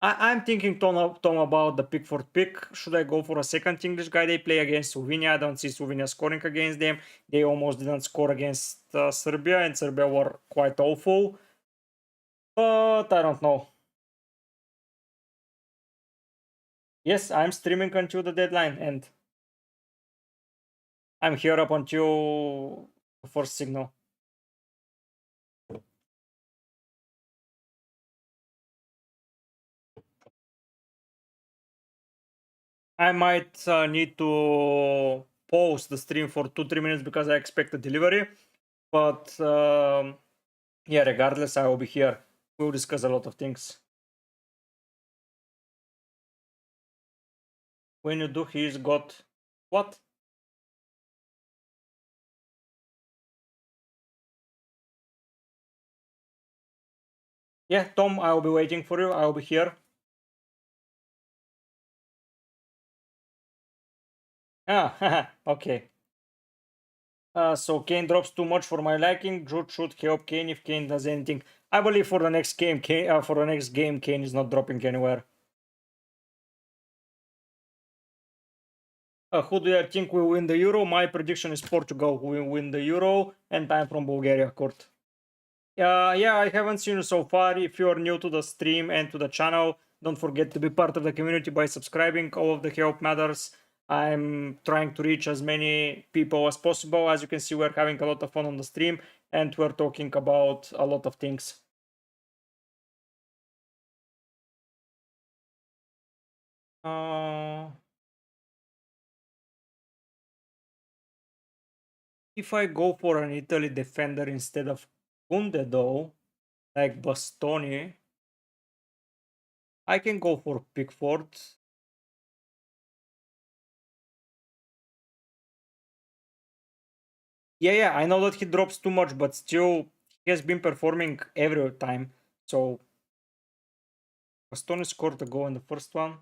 I'm thinking, Tom, about the Pickford pick. Should I go for a second English guy? They play against Slovenia. I don't see Slovenia scoring against them. They almost didn't score against Serbia, and Serbia were quite awful. But I don't know. Yes, I'm streaming until the deadline, and I'm here up until the first signal. I might need to pause the stream for 2-3 minutes because I expect a delivery. But yeah, regardless, I will be here. We'll discuss a lot of things. When you do, he's got what? Yeah, Tom, I will be waiting for you. I will be here. Ah, okay. So Kane drops too much for my liking. Jude should help Kane if Kane does anything. I believe for the next game, Kane is not dropping anywhere. Who do you think will win the Euro? My prediction is Portugal will win the Euro, and I'm from Bulgaria, Kurt. Yeah, I haven't seen you so far. If you're new to the stream and to the channel, don't forget to be part of the community by subscribing. All of the help matters. I'm trying to reach as many people as possible. As you can see, we're having a lot of fun on the stream, and we're talking about a lot of things. Uh, if I go for an Italy defender instead of Kunde, though, like Bastoni, I can go for Pickford. Yeah, I know that he drops too much, but still, he has been performing every time. So, Bastoni scored a goal in the first one.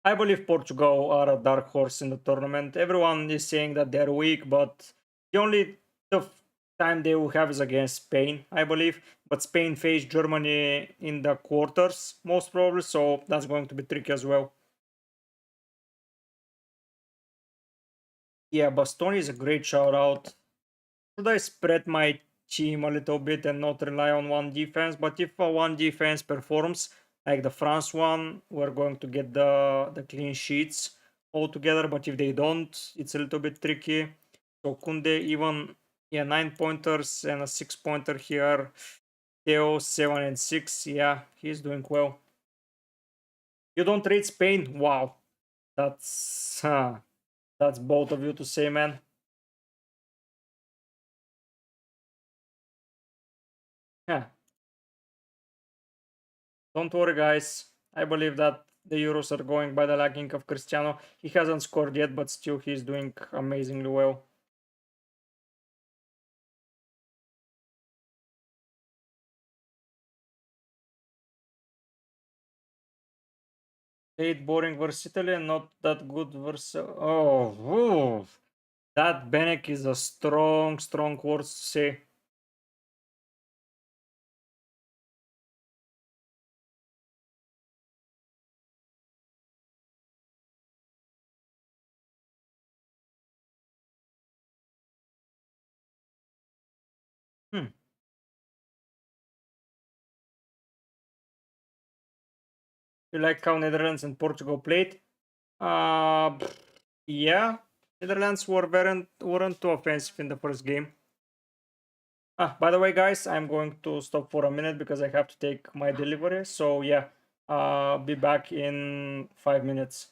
I believe Portugal are a dark horse in the tournament. Everyone is saying that they're weak, but the only tough time they will have is against Spain, I believe. But Spain faced Germany in the quarters, most probably, so that's going to be tricky as well. Yeah, Bastoni is a great shout out. Should I spread my team a little bit and not rely on one defense? But if one defense performs, like the France one, we're going to get the clean sheets all together. But if they don't, it's a little bit tricky. So Kunde even, yeah, 9 pointers and a 6 pointer here. Theo 7 and 6. Yeah, he's doing well. You don't rate Spain? Wow, that's both of you to say, man. Yeah, don't worry, guys. I believe that the Euros are going by the liking of Cristiano. He hasn't scored yet, but still he's doing amazingly well. Eight boring versus Italy and not that good versus. Oh, oof. That Benek is a strong words to say. Hmm. You like how Netherlands and Portugal played? Pff, yeah. Netherlands weren't too offensive in the first game. By the way, guys, I'm going to stop for a minute because I have to take my delivery. So yeah, be back in 5 minutes.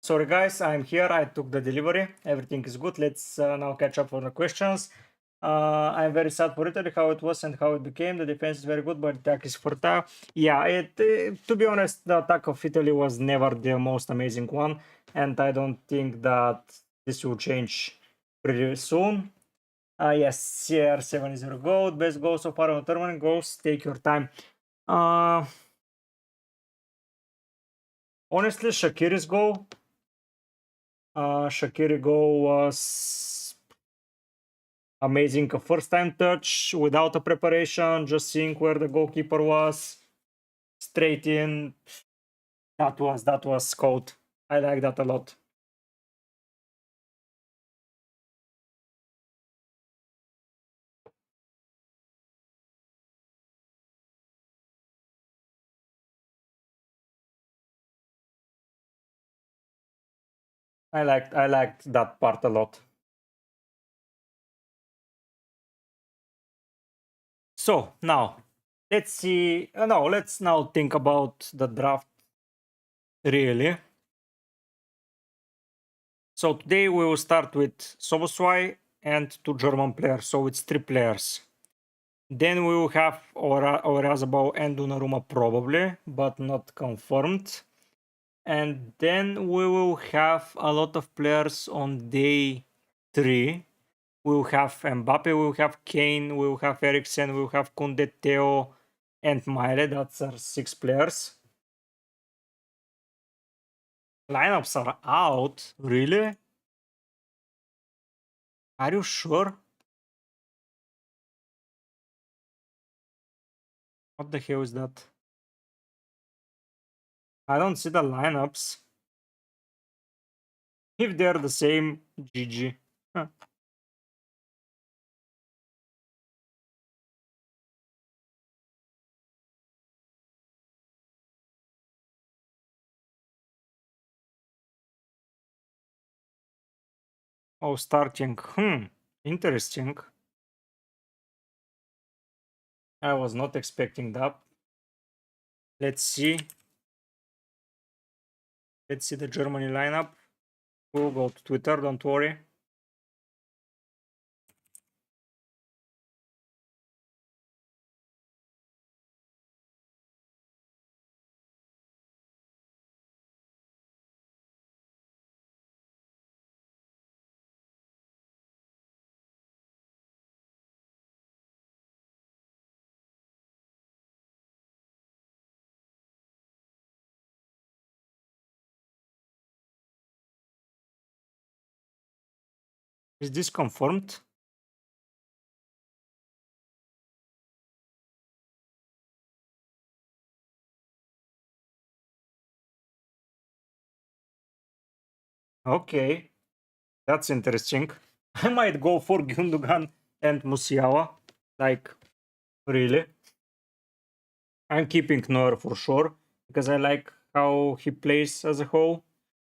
Sorry guys, I'm here. I took the delivery. Everything is good. Let's now catch up for the questions. I'm very sad for Italy, how it was and how it became. The defense is very good, but the attack is fertile. Yeah, to be honest, the attack of Italy was never the most amazing one, and I don't think that this will change pretty soon. Yes, CR7 is your goat. Best goal so far on the tournament. Goals, take your time. Honestly, Shaqiri's goal. Shaqiri goal was amazing. A first time touch without a preparation, just seeing where the goalkeeper was, straight in. That was cold. I like that a lot. I liked that part a lot. So now let's see. No, let's now think about the draft. Really. So today we will start with Soboswai and two German players. So it's 3 players. Then we will have Orazabal and Donnarumma probably, but not confirmed. And then we will have a lot of players on day 3. We will have Mbappe, we will have Kane, we will have Eriksen, we will have Kunde, Theo, and Maile. That's our 6 players. Lineups are out, really? Are you sure? What the hell is that? I don't see the lineups. If they're the same, GG. Huh. Oh, starting. Interesting. I was not expecting that. Let's see. Let's see the Germany lineup. We'll go to Twitter, don't worry. Is this confirmed? Okay, that's interesting. I might go for Gundogan and Musiala. Like, really? I'm keeping Neuer for sure, because I like how he plays as a whole.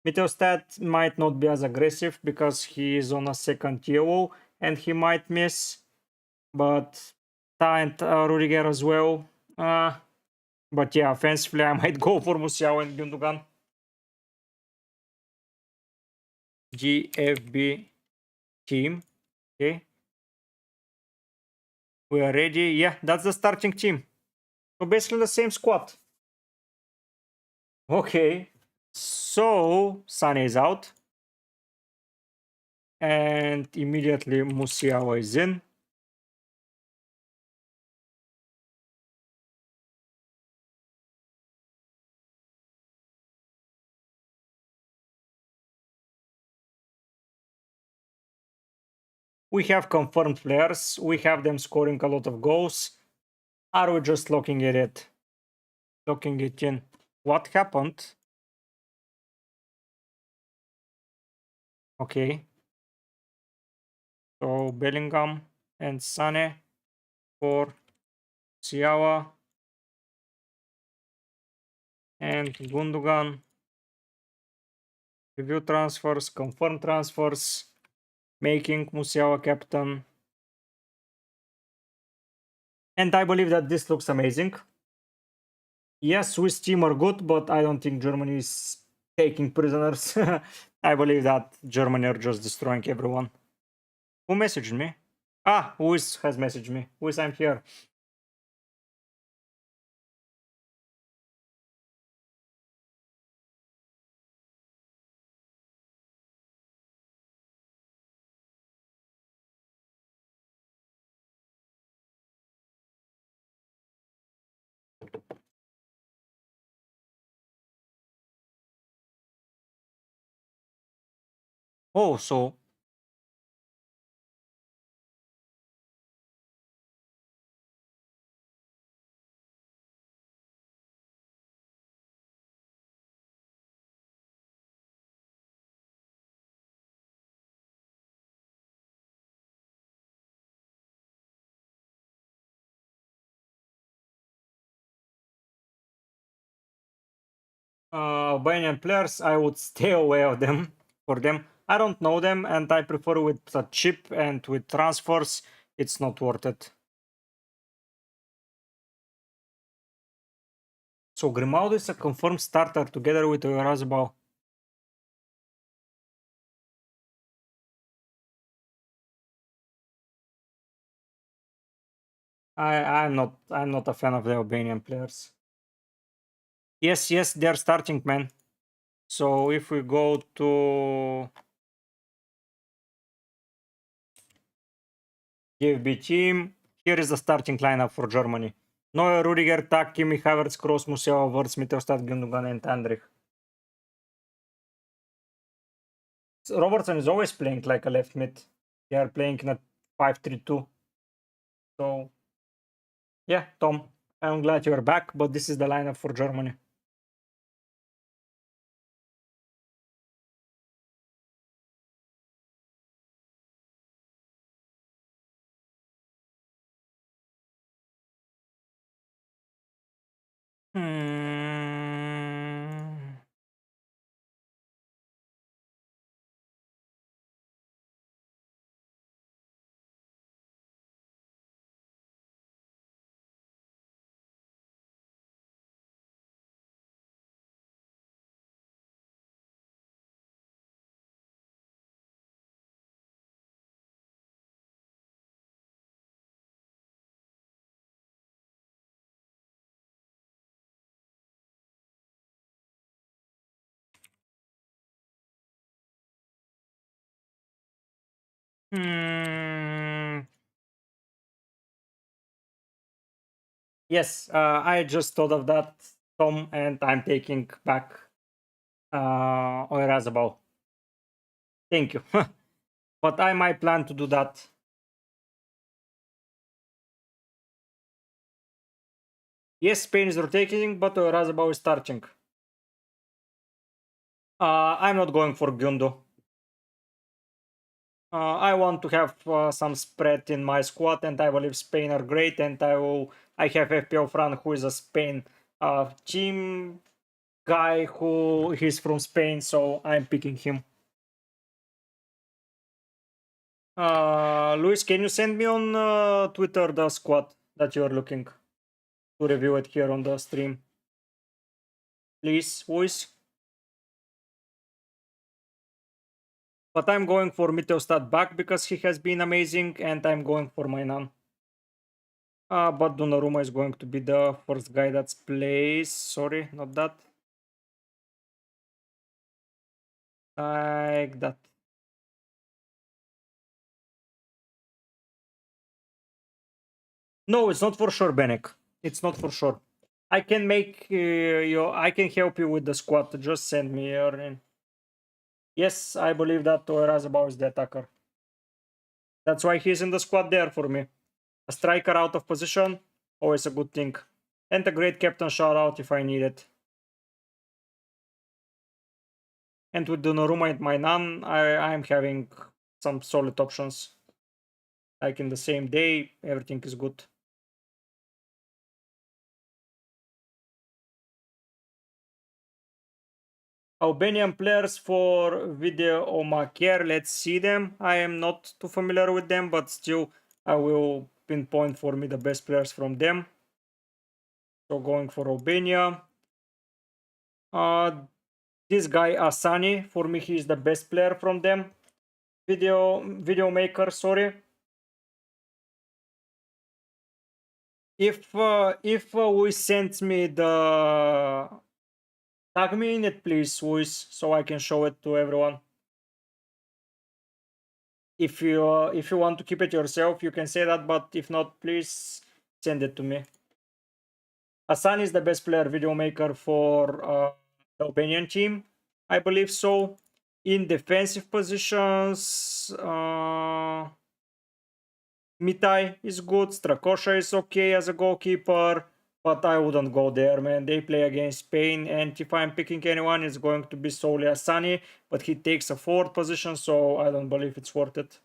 Mittelstadt might not be as aggressive because he is on a second yellow and he might miss, but Ta and Rudiger as well. But yeah, offensively, I might go for Musiala and Gundogan. GFB team. Okay. We are ready. Yeah, that's the starting team. So basically the same squad. Okay. So Sane is out. And immediately Musiala is in. We have confirmed players. We have them scoring a lot of goals. Are we just looking at it? Looking it in. What happened? Okay. So Bellingham and Sane for Musiala and Gundogan. Review transfers, confirm transfers, making Musiala captain. And I believe that this looks amazing. Yes, Swiss team are good, but I don't think Germany is taking prisoners. I believe that Germany are just destroying everyone. Who messaged me? Ah, who has messaged me? Who is I'm here? Oh, so Albanian players, I would stay away of them for them. I don't know them, and I prefer with a chip and with transfers. It's not worth it. So Grimaldo is a confirmed starter together with Oyarzabal. I'm not a fan of the Albanian players. Yes, they're starting, man. So if we go to GFB team, here is the starting lineup for Germany. Neuer, Rudiger, Tak, Kimmich, Havertz, Kroos, Musiala, Wirtz, Mittelstadt, Gundogan, and Andrich. So Robertson is always playing like a left mid. They are playing in a 5-3-2. So yeah, Tom, I'm glad you're back, but this is the lineup for Germany. Hmm. Hmm. Yes, I just thought of that, Tom, and I'm taking back Oyarzabal. Thank you. But I might plan to do that. Yes, Spain is rotating, but Oyarzabal is starting. I'm not going for Gundo. I want to have some spread in my squad, and I believe Spain are great. And I have FPL Fran, who is a Spain team guy who he's from Spain, so I'm picking him. Luis, can you send me on Twitter the squad that you're looking to review it here on the stream? Please, Luis. But I'm going for Mittelstadt back because he has been amazing, and I'm going for my Nan. But Donnarumma is going to be the first guy that's plays. Sorry, not that. Like that. No, it's not for sure, Benek. It's not for sure. I can make you. I can help you with the squad. Just send me your name. Yes, I believe that Oyarzabal is the attacker. That's why he's in the squad there for me. A striker out of position, always a good thing. And a great captain shout out if I need it. And with Donnarumma and my Nan, I'm having some solid options. Like in the same day, everything is good. Albanian players for Video Omaker, let's see them. I am not too familiar with them, but still I will pinpoint for me the best players from them. So going for Albania. This guy Asani, for me, he is the best player from them. Video maker, sorry. If we sent me the tag me in it, please, Luis, so I can show it to everyone. If you want to keep it yourself, you can say that, but if not, please send it to me. Hassan is the best player video maker for the Albanian team, I believe so. In defensive positions, Mitai is good, Strakosha is okay as a goalkeeper, but I wouldn't go there, man. They play against Spain, and if I'm picking anyone, it's going to be solely Asani, but he takes a forward position, so I don't believe it's worth it.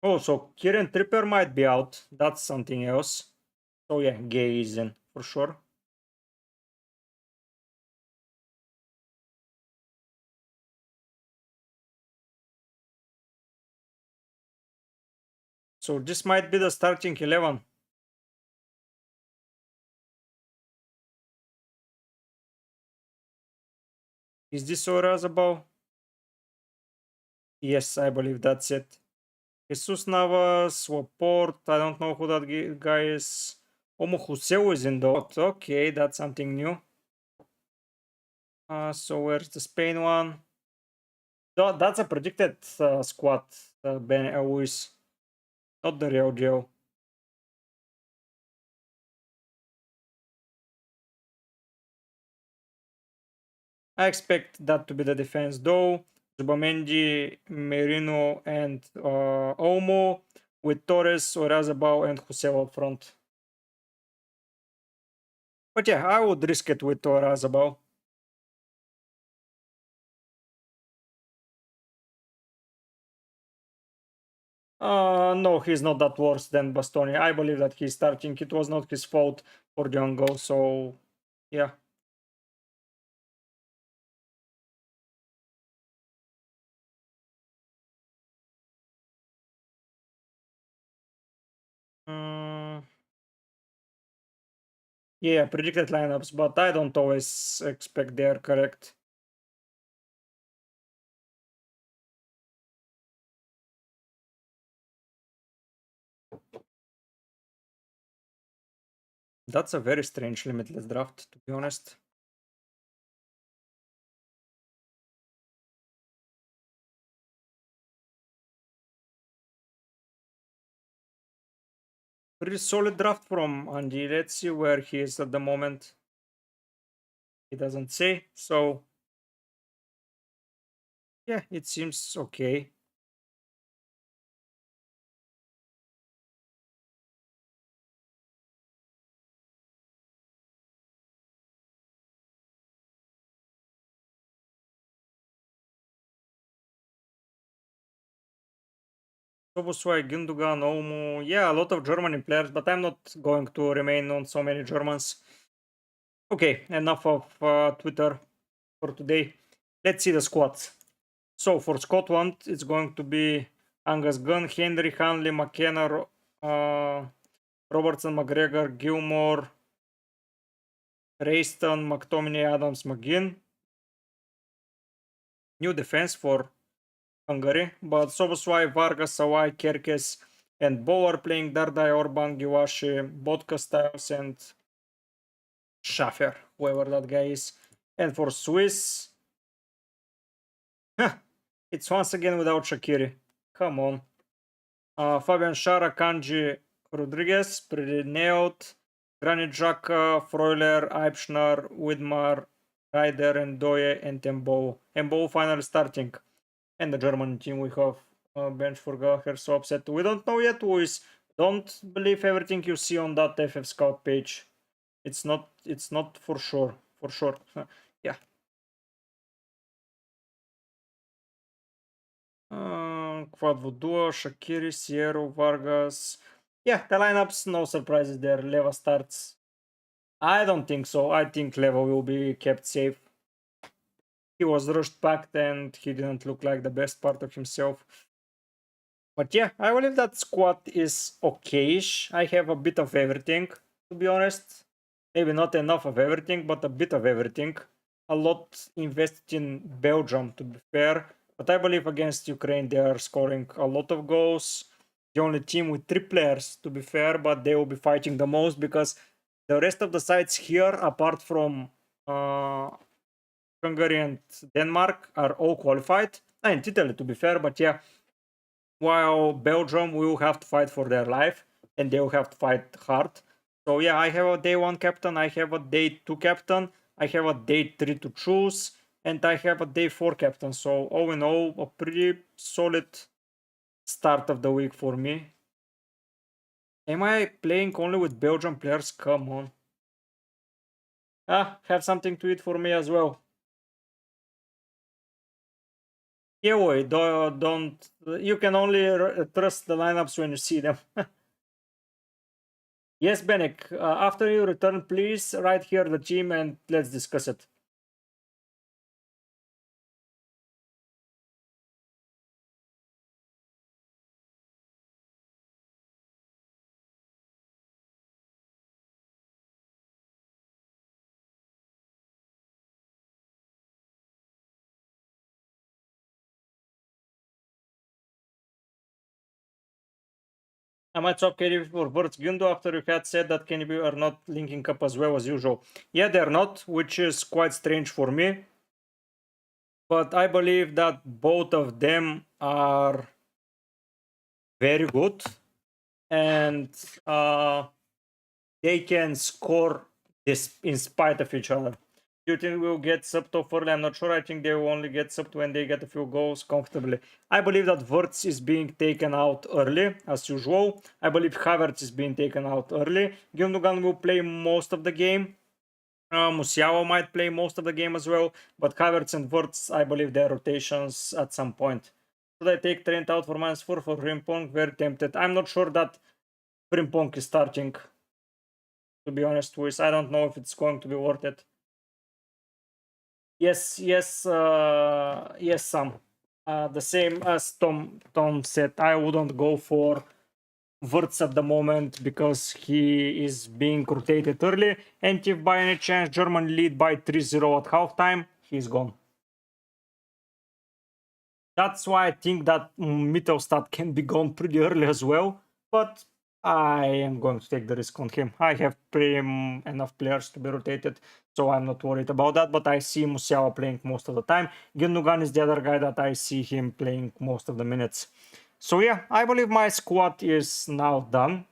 Oh, so Kieran Tripper might be out. That's something else. So yeah, Gay is in for sure. So this might be the starting 11. Is this Orazabal? Yes, I believe that's it. Jesus Navas, Laporte, I don't know who that guy is. Omo Huseu is in the okay, that's something new. So where's the Spain one? That's a predicted squad, Ben Lewis, not the real deal. I expect that to be the defense though. Zubamendi, Merino, and Olmo with Torres, Orazabal, and Hussein up front. But yeah, I would risk it with Orazabal. No, he's not that worse than Bastoni. I believe that he's starting. It was not his fault for the own goal, so yeah. Mm, yeah, predicted lineups, but I don't always expect they are correct. That's a very strange limitless draft, to be honest. Pretty solid draft from Andy. Let's see where he is at the moment. He doesn't say, so yeah, it seems okay. Soboslai, Gündogan, Olmo, yeah, a lot of German players, but I'm not going to remain on so many Germans. Okay, enough of Twitter for today. Let's see the squads. So for Scotland, it's going to be Angus Gunn, Henry, Hanley, McKenna, Robertson, McGregor, Gilmore, Rayston, McTominay, Adams, McGinn. New defense for Hungary, but Soboslai, Vargas, Sawai, Kerkes, and Bo are playing Dardai, Orban, Giwashi, Botka Styles, and Schaffer, whoever that guy is. And for Swiss, it's once again without Shaqiri. Come on. Fabian Schara, Kanji, Rodriguez, pretty nailed. Granit Xhaka, Freuler, Eibschner, Widmar, Ryder, and Doye, and Tembo. Tembo finally starting. And the German team we have bench for Gallagher, so upset. We don't know yet who is. Don't believe everything you see on that FF Scout page. It's not for sure. For sure. Yeah. Quadvodua, Shakiri, Sierra, Vargas. Yeah, the lineups, no surprises there. Leva starts. I don't think so. I think Leva will be kept safe. he was rushed back and he didn't look like the best part of himself. But yeah, I believe that squad is okayish. I have a bit of everything, to be honest. Maybe not enough of everything, but a bit of everything. A lot invested in Belgium, to be fair. But I believe against Ukraine they are scoring a lot of goals. The only team with 3 players, to be fair, but they will be fighting the most because the rest of the sides here, apart from Hungary and Denmark, are all qualified. And Italy, to be fair, but yeah, while Belgium will have to fight for their life and they will have to fight hard. So yeah, I have a day 1 captain, I have a day 2 captain, I have a day 3 to choose, and I have a day 4 captain. So all in all, a pretty solid start of the week for me. Am I playing only with Belgian players? Come on. Have something to eat for me as well. Yeah, wait, don't. You can only trust the lineups when you see them. Yes, Benek, after you return, please write here the team and let's discuss it. I might swap KDB for Verts Gundo after you had said that KDB are not linking up as well as usual. Yeah, they're not, which is quite strange for me. But I believe that both of them are very good and they can score this in spite of each other. Do you think we'll get subbed off early? I'm not sure. I think they will only get subbed when they get a few goals comfortably. I believe that Wirtz is being taken out early, as usual. I believe Havertz is being taken out early. Gundogan will play most of the game. Musiala might play most of the game as well. But Havertz and Wirtz, I believe their rotations at some point. Should I take Trent out for -4 for Frimpong? Very tempted. I'm not sure that Frimpong is starting, to be honest with. I don't know if it's going to be worth it. Yes, yes, Sam. The same as Tom said. I wouldn't go for Wirtz at the moment because he is being rotated early. And if by any chance Germany lead by 3-0 at halftime, he's gone. That's why I think that Mittelstadt can be gone pretty early as well. But I am going to take the risk on him. I have enough players to be rotated, so I'm not worried about that. But I see Musiala playing most of the time. Gundogan is the other guy that I see him playing most of the minutes. So yeah, I believe my squad is now done.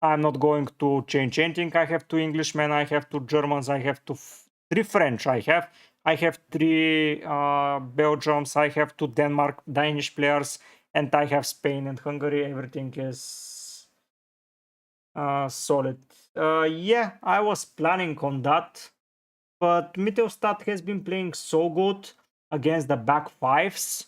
I'm not going to change anything. I have 2 Englishmen, I have 2 Germans, I have 3 French. I have 3 Belgians, I have 2 Danish players, and I have Spain and Hungary. Everything is solid. Yeah, I was planning on that, but Mittelstadt has been playing so good against the back fives.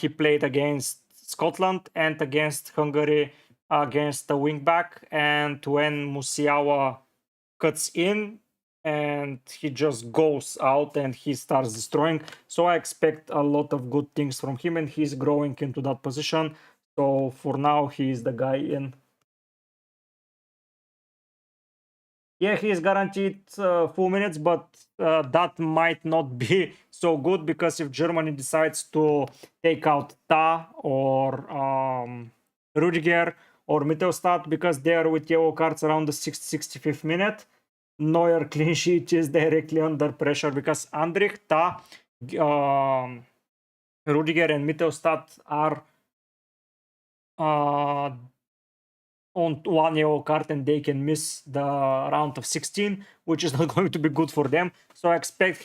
He played against Scotland and against Hungary against the wingback. And when Musiala cuts in and he just goes out and he starts destroying. So I expect a lot of good things from him and he's growing into that position. So for now, he is the guy in. Yeah, he is guaranteed full minutes, but that might not be so good because if Germany decides to take out Ta or Rudiger or Mittelstadt because they are with yellow cards around the 65th minute, Neuer clean sheet is directly under pressure because Andrich, Ta, Rudiger and Mittelstadt are on 1 yellow card and they can miss the round of 16, which is not going to be good for them. So I expect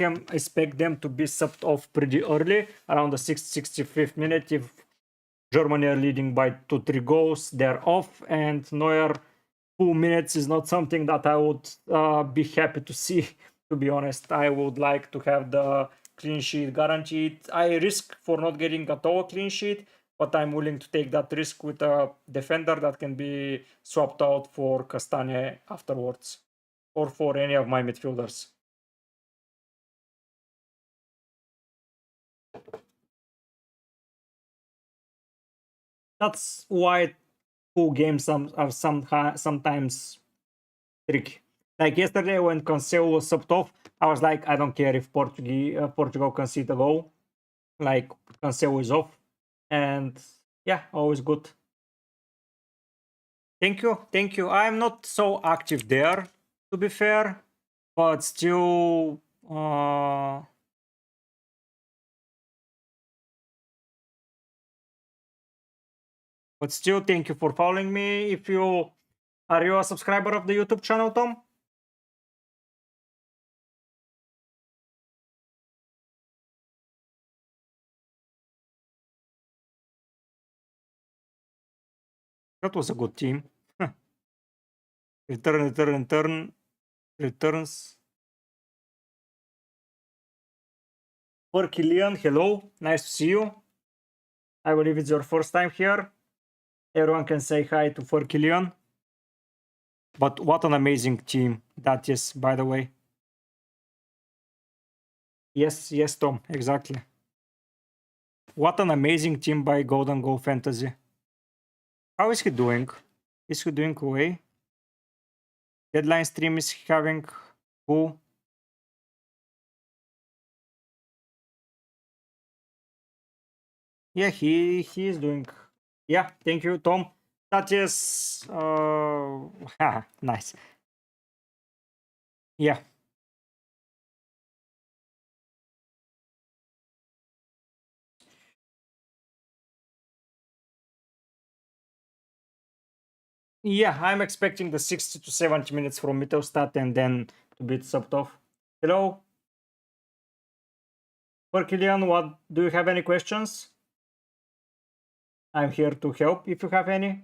them to be subbed off pretty early, around the 65th minute. If Germany are leading by 2-3 goals, they're off, and Neuer 2 minutes is not something that I would be happy to see. To be honest, I would like to have the clean sheet guaranteed. I risk for not getting at all a clean sheet, but I'm willing to take that risk with a defender that can be swapped out for Castagne afterwards or for any of my midfielders. That's why full games are sometimes tricky. Like yesterday when Cancelo was subbed off, I was like, I don't care if Portugal concede a goal. Like Cancelo is off, and yeah, always good. Thank you, thank you. I'm not so active there, to be fair, but still, thank you for following me. If you are you a subscriber of the YouTube channel, Tom? That was a good team. Return, returns. For Killian, hello, nice to see you. I believe it's your first time here. Everyone can say hi to For Killian. But what an amazing team that is, by the way. Yes, yes, Tom, exactly. What an amazing team by Golden Goal Fantasy. How is he doing? Is he doing away? Deadline stream is having who? Yeah, he is doing. Yeah, thank you, Tom. That is nice. Yeah. Yeah, I'm expecting the 60 to 70 minutes from Mittelstadt and then to beat subbed off. Hello, for Kilian, what do you have any questions? I'm here to help if you have any.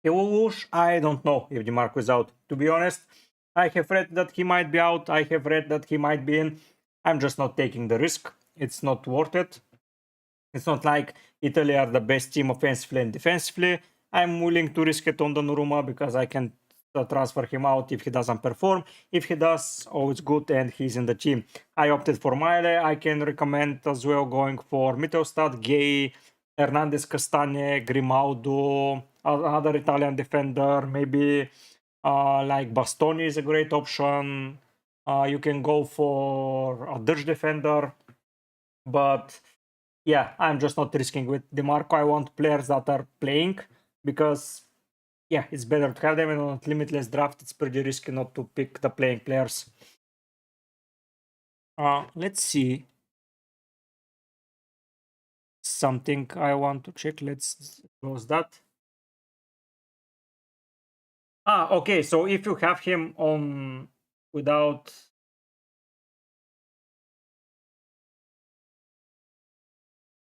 Evolush, I don't know if DeMarco is out. To be honest, I have read that he might be out. I have read that he might be in. I'm just not taking the risk. It's not worth it. It's not like Italy are the best team offensively and defensively. I'm willing to risk it on Donnarumma because I can transfer him out if he doesn't perform. If he does, oh, it's good and he's in the team. I opted for Maile. I can recommend as well going for Mittelstadt, Gay, Hernandez Castagne, Grimaldo, another Italian defender, maybe like Bastoni is a great option. You can go for a Dutch defender, but yeah, I'm just not risking with DeMarco. I want players that are playing because yeah, it's better to have them, and on limitless draft, it's pretty risky not to pick the playing players. Let's see. Something I want to check. Let's close that. Okay. So if you have him on without,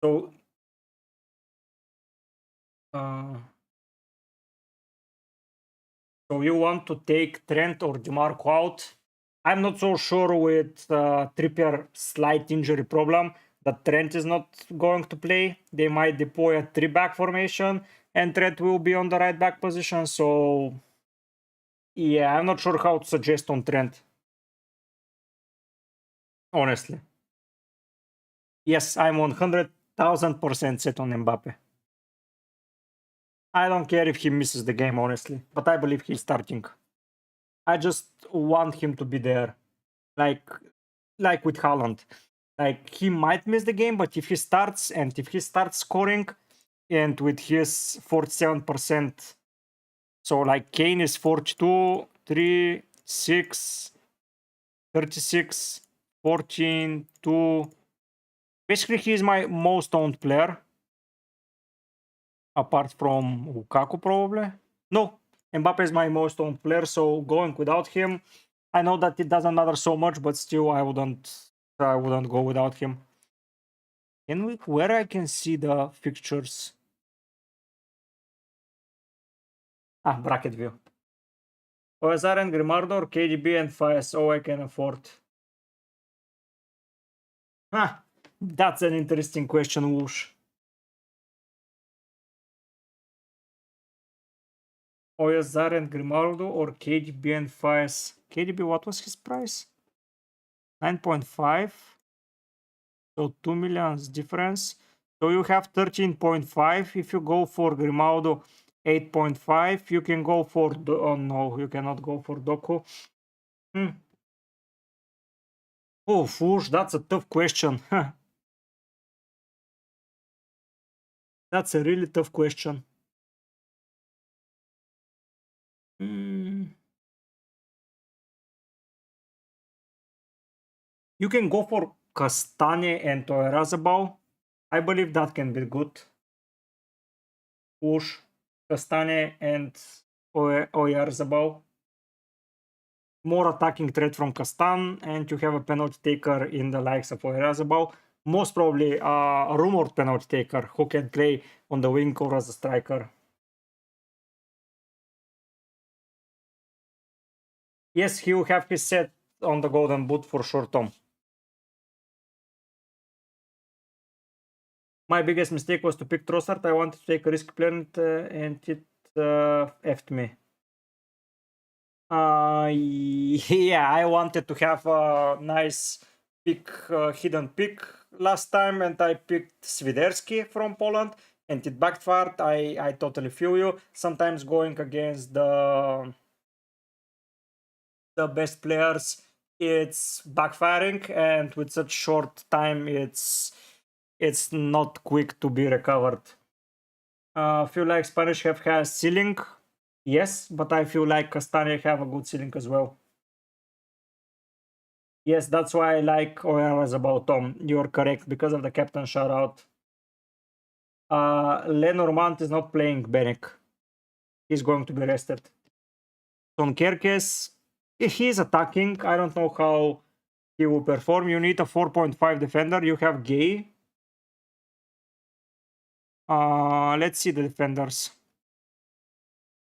so uh, so you want to take Trent or DeMarco out? I'm not so sure with Trippier slight injury problem that Trent is not going to play. They might deploy a 3-back formation and Trent will be on the right back position. So yeah, I'm not sure how to suggest on Trent. Honestly. Yes, I'm 100,000% set on Mbappe. I don't care if he misses the game, honestly, but I believe he's starting. I just want him to be there. Like with Haaland. Like he might miss the game, but if he starts and if he starts scoring, and with his 47%, so like Kane is 42, 3, 6, 36, 14, 2. Basically, he is my most owned player, apart from Lukaku, probably. No, Mbappe is my most owned player, so going without him, I know that it doesn't matter so much, but still, I wouldn't go without him. Where I can see the fixtures? Bracket view. OSR and Grimaldo or KDB and Fires? Oh, I can afford. That's an interesting question, Whoosh. OSR and Grimaldo or KDB and Fires? KDB, what was his price? 9.5. So 2 millions difference. So you have 13.5. If you go for Grimaldo, 8.5. You can go for... Oh, no, you cannot go for Doku. Oh, Whoosh, that's a tough question. That's a really tough question. You can go for Castane and Oyarzabal. I believe that can be good. Push Castane and Oyarzabal. More attacking threat from Castan, and you have a penalty taker in the likes of Oyarzabal. Most probably a rumored penalty taker who can play on the wing or as a striker. Yes, he will have his set on the golden boot for sure, Tom. My biggest mistake was to pick Trossard. I wanted to take a risk player and it effed me. Yeah, I wanted to have a nice pick, hidden pick last time, and I picked Swiderski from Poland, and it backfired. I totally feel you. Sometimes going against the best players, it's backfiring, and with such short time, it's not quick to be recovered. Feel like Spanish has ceiling. Yes, but I feel like Castania have a good ceiling as well. Yes, that's why I like Oyaras about Tom. You're correct, because of the captain shoutout. Lenormand is not playing Benek. He's going to be rested. Son Kerkes, he's attacking. I don't know how he will perform. You need a 4.5 defender. You have Gay. Let's see the defenders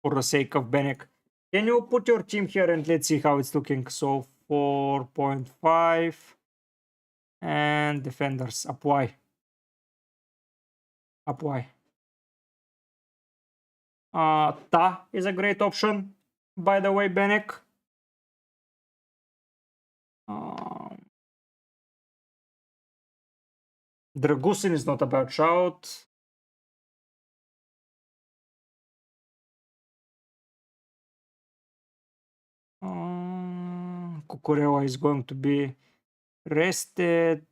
for the sake of Benek. Can you put your team here and let's see how it's looking? So 4.5 and defenders. Apply. Ta is a great option, by the way, Benek. Dragusin is not a bad shout. Cucurella is going to be rested.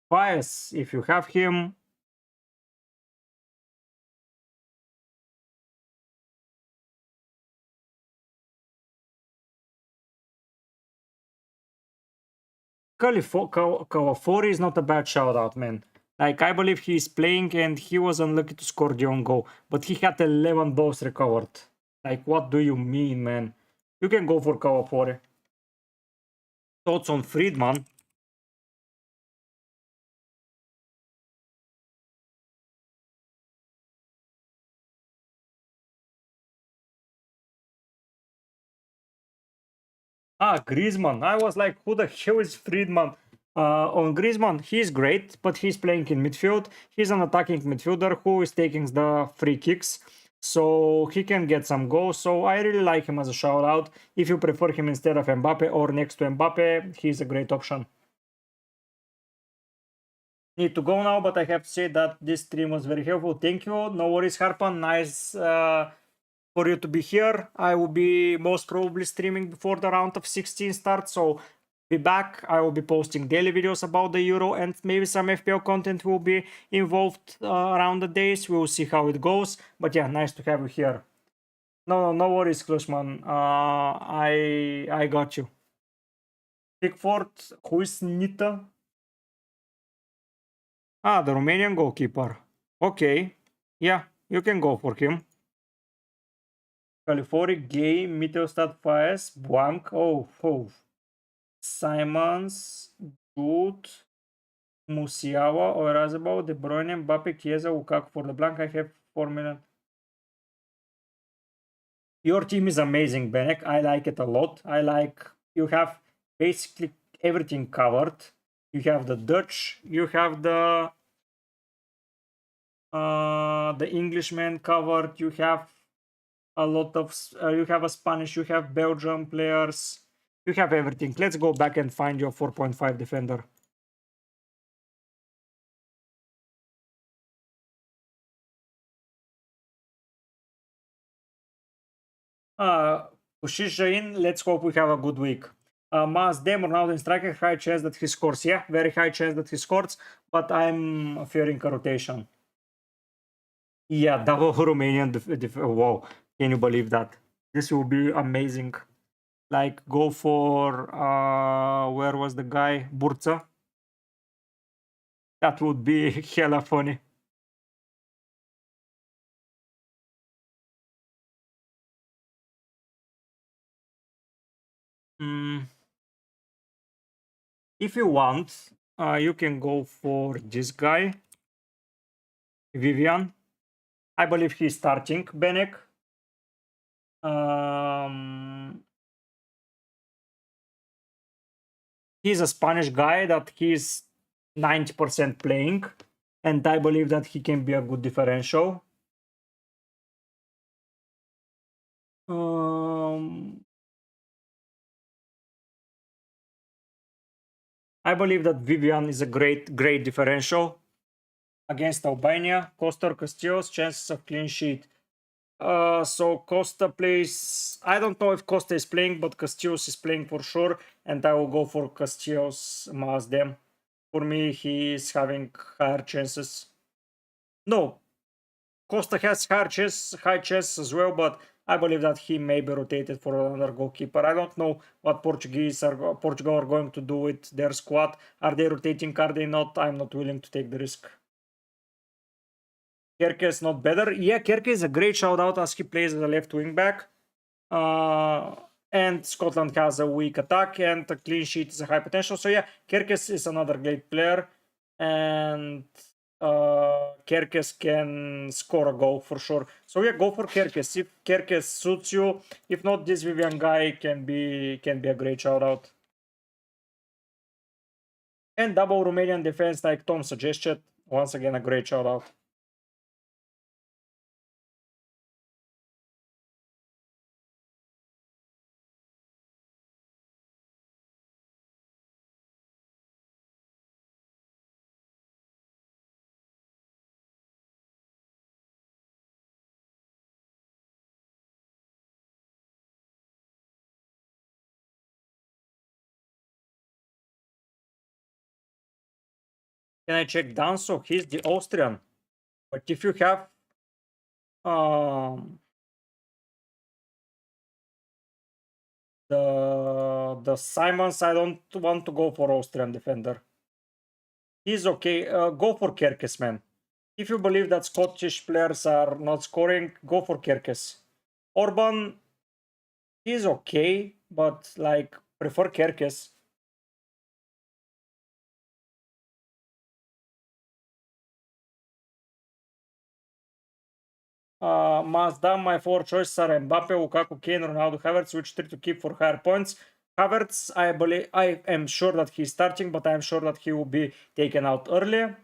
Bias, if you have him. Kawafori is not a bad shout out, man. Like, I believe he's playing and he was unlucky to score the own goal, but he had 11 balls recovered. Like, what do you mean, man? You can go for Kawafori. Thoughts on Friedman? Griezmann. I was like, who the hell is Friedman? On Griezmann, he's great, but he's playing in midfield. He's an attacking midfielder who is taking the free kicks, so he can get some goals. So I really like him as a shout out. If you prefer him instead of Mbappe or next to Mbappe, he's a great option. Need to go now, but I have to say that this stream was very helpful. Thank you. No worries, Harpan. Nice for you to be here. I will be most probably streaming before the round of 16 starts, so be back. I will be posting daily videos about the Euro, and maybe some FPL content will be involved around the days. We will see how it goes. But yeah, nice to have you here. No worries, Klushman. I got you. Pickford, who is Nita? The Romanian goalkeeper. Okay. Yeah, you can go for him. California, Gay, Meteostat Fires, Blanc. Oh. Simons, Good, Musiala, Oyarzabal, De Bruyne, Mbappe, Chiesa, Lukaku. For the Blanc, I have 4 million. Your team is amazing, Benek. I like it a lot. I like you have basically everything covered. You have the Dutch, you have the Englishman covered, you have a lot of you have a Spanish, you have Belgium players, you have everything. Let's go back and find your 4.5 defender. Pushisha in, let's hope we have a good week. Mas Dem Ronaldo in striker, high chance that he scores. Yeah, very high chance that he scores, but I'm fearing a rotation. Yeah, double Romanian wow, can you believe that? This will be amazing. Like go for where was the guy? Burza. That would be hella funny. Mm, if you want, you can go for this guy, Vivian. I believe he's starting, Benek. He's a Spanish guy that he's 90% playing, and I believe that he can be a good differential. I believe that Vivian is a great differential against Albania. Costa Castillo's chances of clean sheet. So Costa plays. I don't know if Costa is playing, but Castillos is playing for sure, and I will go for Castillos Mazdem. For me, he is having higher chances. No, Costa has high chances as well, but I believe that he may be rotated for another goalkeeper. I don't know what Portugal are going to do with their squad. Are they rotating? Are they not? I'm not willing to take the risk. Kerke is not better. Yeah, Kerke is a great shout out as he plays as a left wing back. And Scotland has a weak attack and a clean sheet is a high potential. So yeah, Kerkes is another great player. And Kerkes can score a goal for sure. So yeah, go for Kerkes. If Kerkes suits you, if not, this Vivian guy can be a great shout out. And double Romanian defense, like Tom suggested, once again a great shout out. Can I check down? So he's the Austrian. But if you have the Simons, I don't want to go for Austrian defender. He's okay. Go for Kerkes, man. If you believe that Scottish players are not scoring, go for Kerkes. Orban is okay, but like prefer Kerkes. Mazda, my four choices are Mbappe, Lukaku, Kane, Ronaldo, Havertz. Which three to keep for higher points? Havertz, I am sure that he's starting, but I'm sure that he will be taken out early.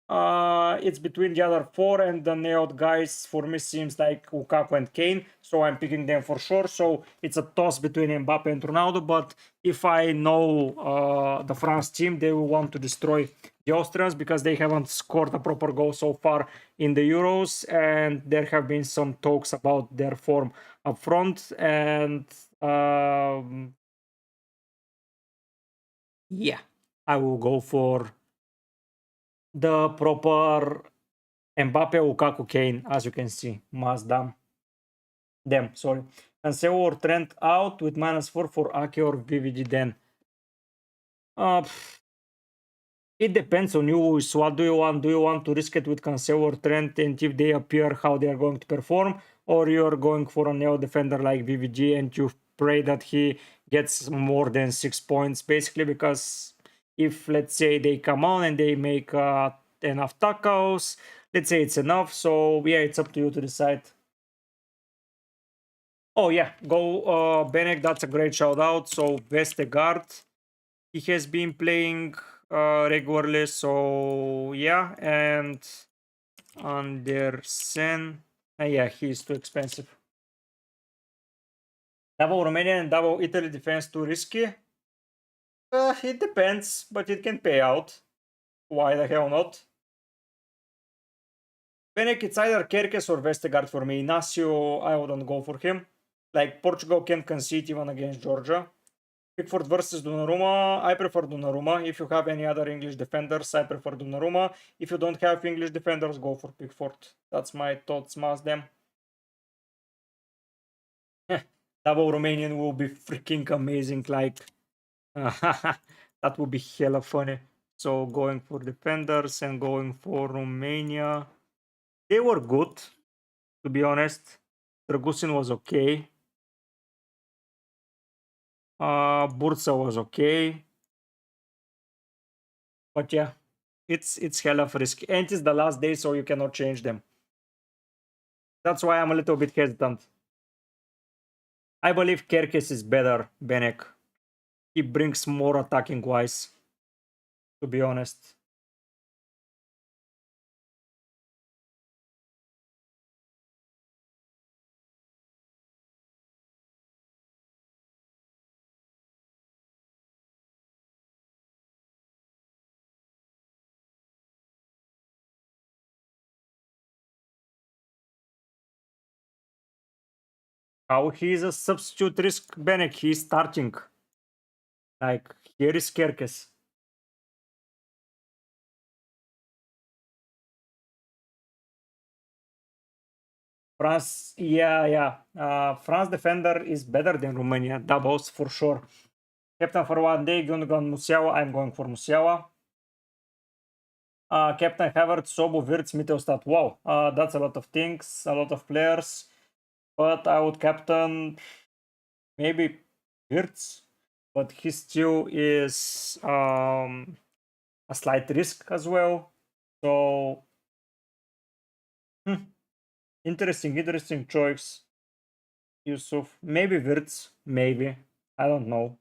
It's between the other four, and the nailed guys for me seems like Lukaku and Kane, so I'm picking them for sure. So it's a toss between Mbappe and Ronaldo, but if I know the France team, they will want to destroy the Austrians because they haven't scored a proper goal so far in the Euros, and there have been some talks about their form up front, and yeah, I will go for the proper Mbappe, Lukaku, Kane, as you can see. Mazda. Them, sorry. Cancelo or Trent out with -4 for Ake or VVG then. It depends on you. So what do you want? Do you want to risk it with Cancelo or Trent, and if they appear, how they are going to perform? Or you're going for a neo defender like VVG and you pray that he gets more than 6 points, basically, because if, let's say, they come on and they make enough tackles, let's say it's enough. So yeah, it's up to you to decide. Oh yeah, go Benek, that's a great shout out. So Vestergaard, he has been playing regularly, so yeah, and Andersen, yeah, he's too expensive. Double Romanian and double Italy defense too risky? It depends, but it can pay out. Why the hell not? Benek, it's either Kerkes or Vestergaard for me. Inacio, I wouldn't go for him. Like, Portugal can't concede even against Georgia. Pickford versus Donnarumma, I prefer Donnarumma. If you have any other English defenders, I prefer Donnarumma. If you don't have English defenders, go for Pickford. That's my thoughts, mass them. Double Romanian will be freaking amazing, like... that would be hella funny. So going for defenders and going for Romania. They were good, to be honest. Dragusin was okay. Bursa was okay. But yeah, it's hella risky. And it's the last day, so you cannot change them. That's why I'm a little bit hesitant. I believe Kerkes is better, Benek. He brings more attacking wise, to be honest. How he is a substitute risk, Benek? He's starting. Like, here is Kerkes. France, yeah. France defender is better than Romania. Doubles for sure. Captain for 1 day, Gundogan, Musiala. I'm going for Musiala. Captain Havertz, Sobo, Wirtz, Mittelstadt. Wow, that's a lot of things, a lot of players. But I would captain maybe Wirtz, but he still is a slight risk as well. So interesting choice. Yusuf, maybe Wirtz, maybe, I don't know.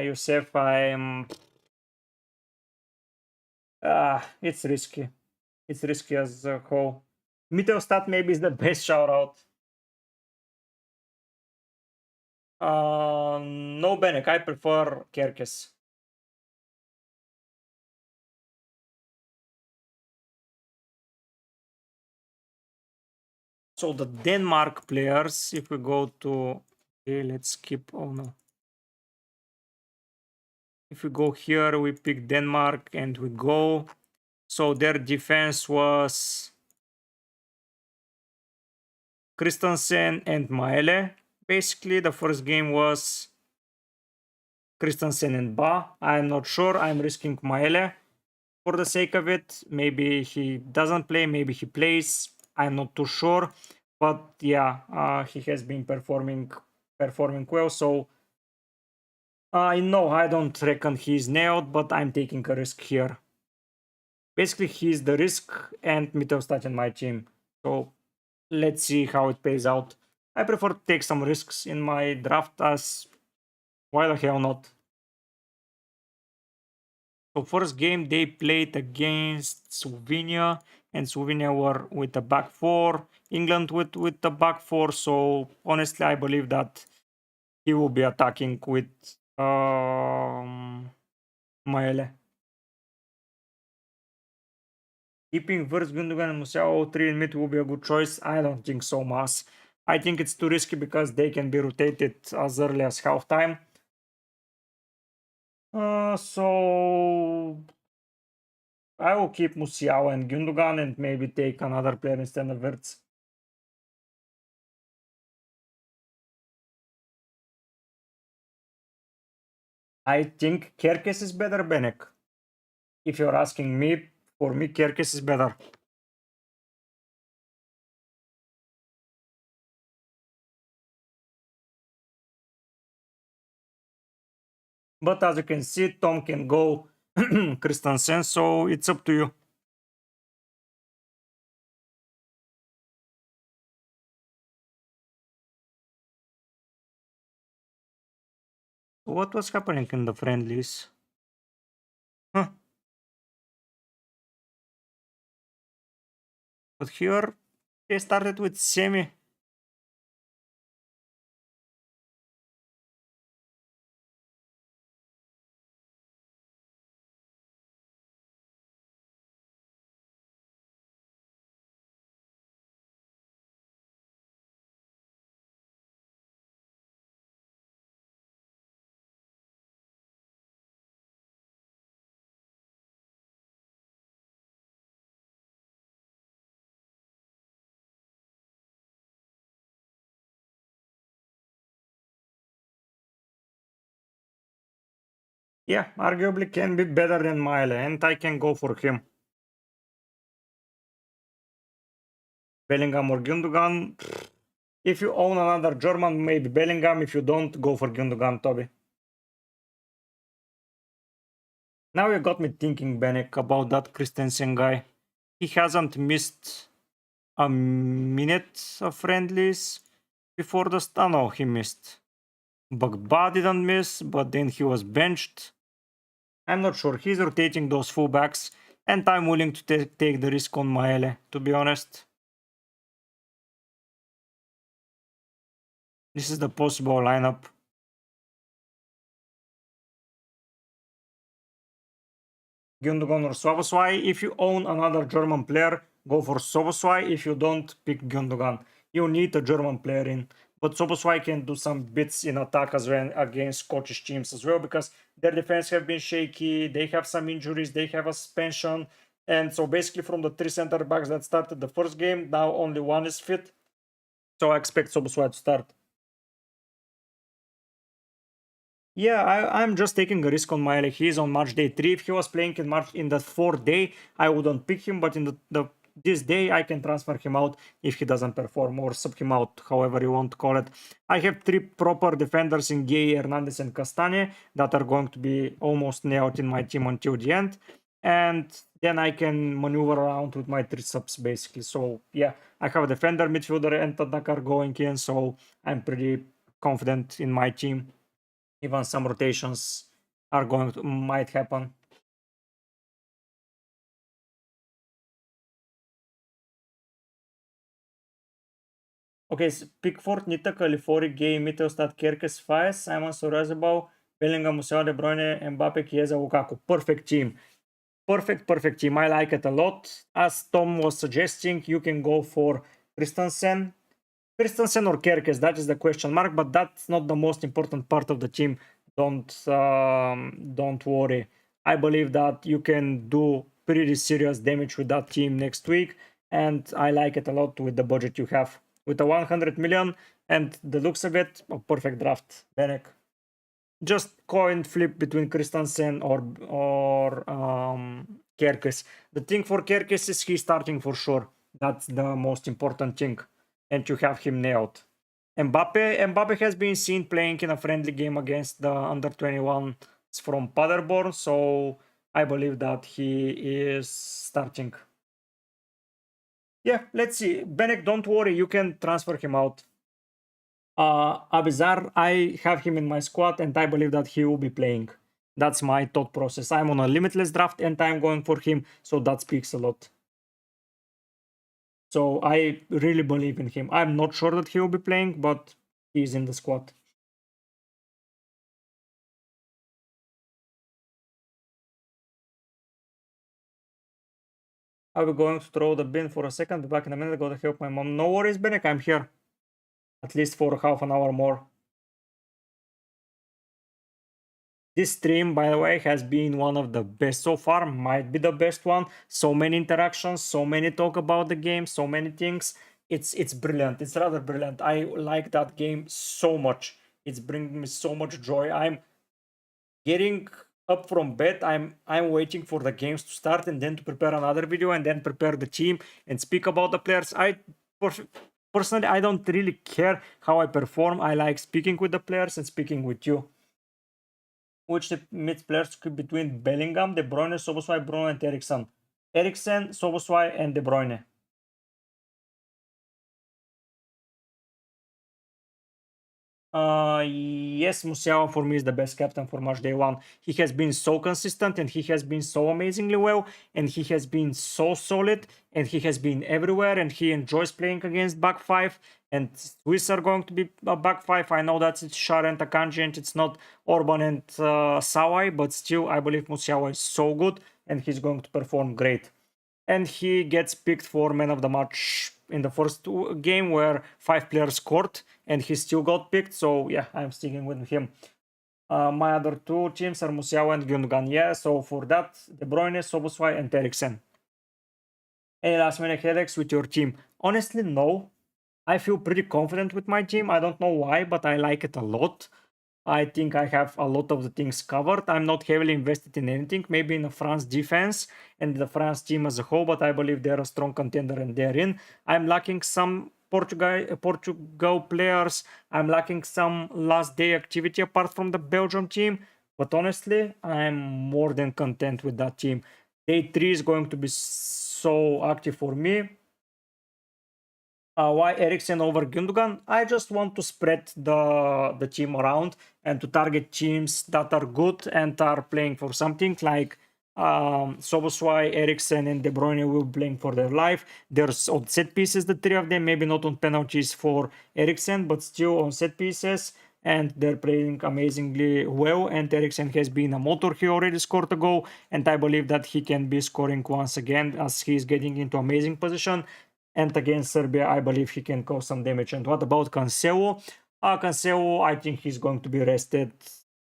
Yusuf, it's risky. It's risky as a whole. Mittelstadt maybe is the best shout out. No, Benek, I prefer Kerkes. So the Denmark players, if we go to, okay, let's skip, oh no. If we go here, we pick Denmark and we go. So their defense was Christensen and Maele. Basically, the first game was Christensen and Ba. I'm not sure. I'm risking Maele for the sake of it. Maybe he doesn't play, maybe he plays. I'm not too sure. But yeah, he has been performing well. So no, I don't reckon he's nailed, but I'm taking a risk here. Basically, he's the risk and Mittelstadt in my team. So let's see how it pays out. I prefer to take some risks in my draft, as why the hell not? So first game they played against Slovenia, and Slovenia were with the back four. England with the back four. So honestly, I believe that he will be attacking with Maele. Keeping Wirtz, Gundogan, and Musiala all three in mid will be a good choice. I don't think so, Mas. I think it's too risky because they can be rotated as early as halftime. So I will keep Musiala and Gundogan and maybe take another player instead of Wirtz. I think Kerkes is better, Benek. If you're asking me, for me, Kerkes is better. But as you can see, Tom can go Christensen, so it's up to you. What was happening in the friendlies? Huh. But here they started with semi. Yeah, arguably can be better than Mile, and I can go for him. Bellingham or Gundogan. If you own another German, maybe Bellingham. If you don't, go for Gundogan, Toby. Now you got me thinking, Benek, about that Christensen guy. He hasn't missed a minute of friendlies before the start. No, he missed. Bagba didn't miss, but then he was benched. I'm not sure. He's rotating those fullbacks, and I'm willing to take the risk on Maele, to be honest. This is the possible lineup. Gundogan or Szoboszlai. If you own another German player, go for Szoboszlai. If you don't, pick Gundogan. You need a German player in. But Szoboszlai can do some bits in attack as well against Scottish teams as well, because their defense have been shaky. They have some injuries. They have a suspension. And so basically from the 3 center backs that started the first game, now only one is fit. So I expect Szoboszlai to start. Yeah, I'm just taking a risk on Miley. He's on March day 3. If he was playing in the 4th day, I wouldn't pick him, but in this day I can transfer him out if he doesn't perform, or sub him out, however you want to call it. I have 3 proper defenders in Gay, Hernandez, and Castagne that are going to be almost nailed in my team until the end. And then I can maneuver around with my 3 subs basically. So yeah, I have a defender, midfielder, and attacker going in, so I'm pretty confident in my team. Even some rotations might happen. Okay, Pickford, Nita, Califori, Gay, Mittelstadt, Kerkes, Faes, Simon, Sorozabal, Bellingham, Musiala, De Bruyne, Mbappe, Chiesa, Lukaku. Perfect team. Perfect team. I like it a lot. As Tom was suggesting, you can go for Christensen. Christensen or Kerkes, that is the question mark, but that's not the most important part of the team. Don't worry. I believe that you can do pretty serious damage with that team next week, and I like it a lot with the budget you have. With the 100 million and the looks of it, a perfect draft, Benek. Just coin flip between Christensen or Kerkes. The thing for Kerkes is he's starting for sure. That's the most important thing, and you have him nailed. Mbappe has been seen playing in a friendly game against the under 21 from Paderborn, so I believe that he is starting. Yeah, let's see. Benek, don't worry, you can transfer him out. Abizar, I have him in my squad, and I believe that he will be playing. That's my thought process. I'm on a limitless draft, and I'm going for him, so that speaks a lot. So I really believe in him. I'm not sure that he will be playing, but he's in the squad. I will going to throw the bin for a second. Be back in a minute. Go to help my mom. No worries, Benek. I'm here. At least for half an hour more. This stream, by the way, has been one of the best so far. Might be the best one. So many interactions, so many talk about the game, so many things. It's brilliant. It's rather brilliant. I like that game so much. It's bringing me so much joy. I'm getting up from bed. I'm waiting for the games to start and then to prepare another video and then prepare the team and speak about the players. Personally, I don't really care how I perform. I like speaking with the players and speaking with you. Which mid players could between Bellingham, De Bruyne, Szoboszlai, Bruno, and Eriksen. Eriksen, Szoboszlai, and De Bruyne. . Yes, Musiala for me is the best captain for match day one. He has been so consistent and he has been so amazingly well and he has been so solid and he has been everywhere and he enjoys playing against back five and Swiss are going to be a back five. I know that it's Shar and Akanji and it's not Orban and Sawai, but still I believe Musiala is so good and he's going to perform great. And he gets picked for man of the match in the first game where 5 players scored and he still got picked. So yeah, I'm sticking with him. My other two teams are Musiala and Gundogan. Yeah, so for that, De Bruyne, Szoboszlai, and Eriksen. Any last minute headaches with your team? Honestly, no. I feel pretty confident with my team. I don't know why, but I like it a lot. I think I have a lot of the things covered. I'm not heavily invested in anything, maybe in the France defense and the France team as a whole, but I believe they're a strong contender and they're in. I'm lacking some Portugal players. I'm lacking some last day activity apart from the Belgium team, but honestly, I'm more than content with that team. Day 3 is going to be so active for me. Why Eriksen over Gundogan? I just want to spread the team around and to target teams that are good and are playing for something like Szoboszlai, Eriksen, and De Bruyne will be playing for their life. There's on set pieces, the three of them, maybe not on penalties for Eriksen, but still on set pieces. And they're playing amazingly well. And Eriksen has been a motor. He already scored a goal, and I believe that he can be scoring once again as he's getting into amazing position. And against Serbia, I believe he can cause some damage. And what about Cancelo? Cancelo, I think he's going to be rested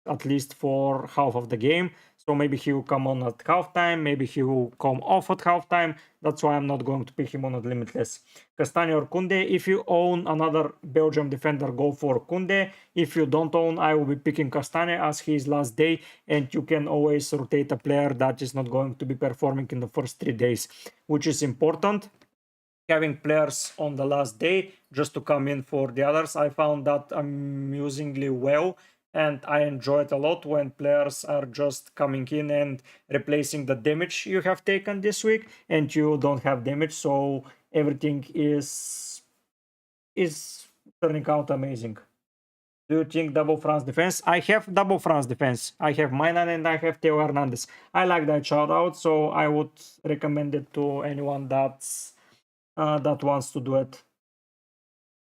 at least for half of the game. So maybe he will come on at halftime, maybe he will come off at halftime. That's why I'm not going to pick him on at Limitless. Castagne or Kunde. If you own another Belgium defender, go for Kunde. If you don't own, I will be picking Castagne as his last day, and you can always rotate a player that is not going to be performing in the first 3 days, which is important. Having players on the last day just to come in for the others. I found that amusingly well, and I enjoy it a lot when players are just coming in and replacing the damage you have taken this week, and you don't have damage, so everything is turning out amazing. Do you think double France defense? I have double France defense. I have Mainan and I have Theo Hernandez. I like that shout out, so I would recommend it to anyone that wants to do it.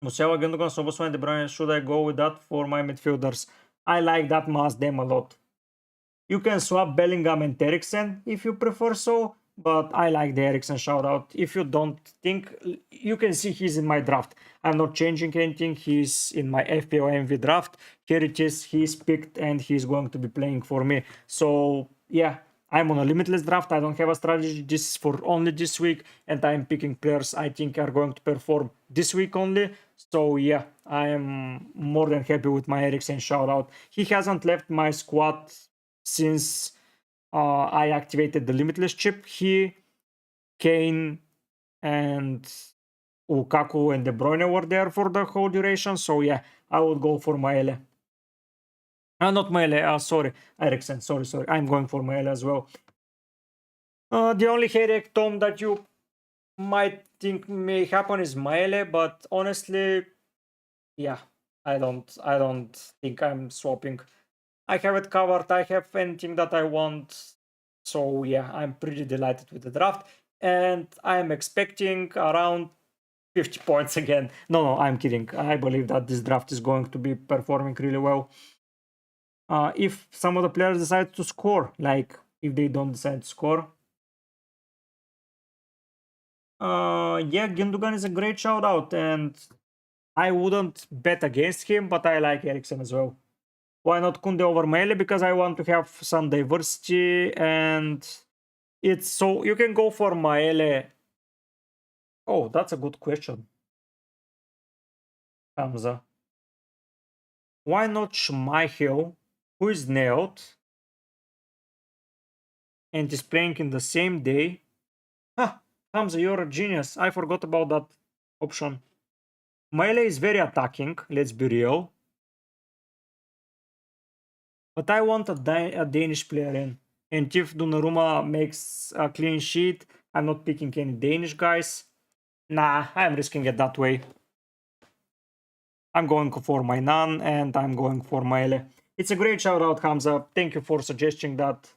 Musiala, Gundogan, Szoboszlai, and De Bruyne. Should I go with that for my midfielders? I like that mass them a lot. You can swap Bellingham and Eriksen if you prefer so, but I like the Eriksen shout out. If you don't think, you can see he's in my draft. I'm not changing anything. He's in my FPL MV draft. Here it is. He's picked and he's going to be playing for me. So yeah, I'm on a limitless draft. I don't have a strategy. This is for only this week, and I'm picking players I think are going to perform this week only. So yeah, I am more than happy with my Eriksen shout out. He hasn't left my squad since I activated the Limitless chip. He, Kane, and Lukaku and De Bruyne were there for the whole duration. So yeah, I would go for Maele. Not Maele, sorry, Eriksen. Sorry. I'm going for Maele as well. The only headache, Tom, that you might think may happen is Maele, but honestly, yeah, I don't think I'm swapping. I have it covered. I have anything that I want. So yeah, I'm pretty delighted with the draft. And I'm expecting around 50 points again. No, I'm kidding. I believe that this draft is going to be performing really well. If some of the players decide to score, like if they don't decide to score. Yeah, Gundogan is a great shout out, and I wouldn't bet against him, but I like Eriksen as well. Why not Kunde over Mele? Because I want to have some diversity, and it's so you can go for Maele. Oh, that's a good question, Hamza. Why not Schmeichel, who is nailed and is playing in the same day? Ah, Hamza, you're a genius. I forgot about that option. Maele is very attacking, let's be real. But I want a Danish player in. And if Donnarumma makes a clean sheet, I'm not picking any Danish guys. Nah, I'm risking it that way. I'm going for my Nan and I'm going for my Ele. It's a great shout out, Hamza. Thank you for suggesting that.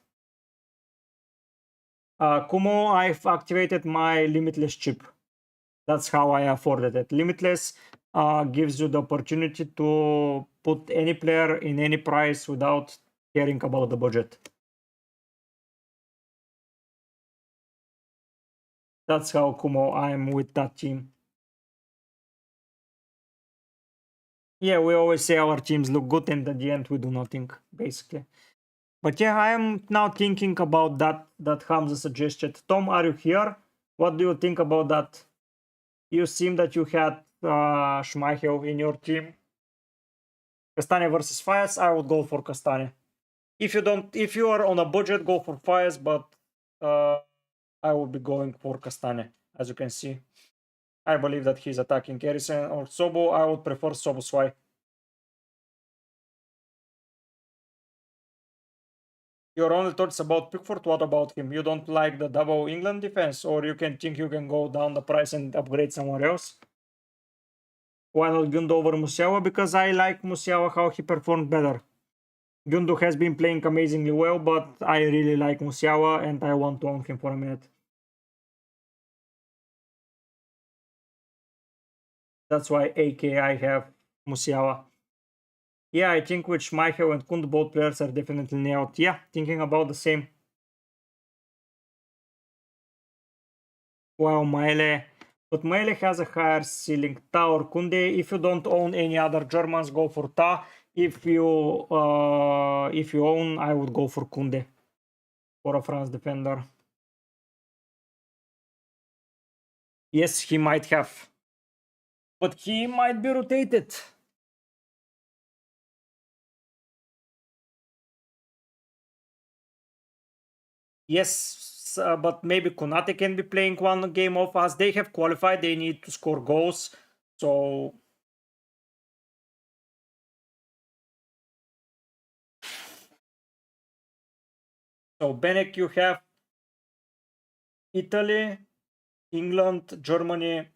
Kumo, I've activated my Limitless chip. That's how I afforded it. Limitless gives you the opportunity to put any player in any price without caring about the budget. That's how Kumo I'm with that team. Yeah, we always say our teams look good, and at the end we do nothing, basically. But yeah, I am now thinking about that Hamza suggested. Tom, are you here? What do you think about that? You seem that you had Schmeichel in your team. Castane versus Fires, I would go for Castane. If you are on a budget, go for Fires, but I will be going for Castane, as you can see. I believe that he's attacking Garrison or Sobo. I would prefer Soboswai. Your only thoughts about Pickford, what about him? You don't like the double England defense, or you can think you can go down the price and upgrade somewhere else? Why not Gundo over Musiala? Because I like Musiala, how he performed better. Gundo has been playing amazingly well, but I really like Musiala and I want to own him for a minute. That's why AK I have Musiala. Yeah, I think with Schmeichel and Kund, both players are definitely nailed. Yeah, thinking about the same. While Maele, but Maele has a higher ceiling. Ta or Kunde. If you don't own any other Germans, go for Ta. If you own, I would go for Kunde for a France defender. Yes, he might have, but he might be rotated. Yes, but maybe Konate can be playing one game off us. They have qualified. They need to score goals. So Benek, you have Italy, England, Germany.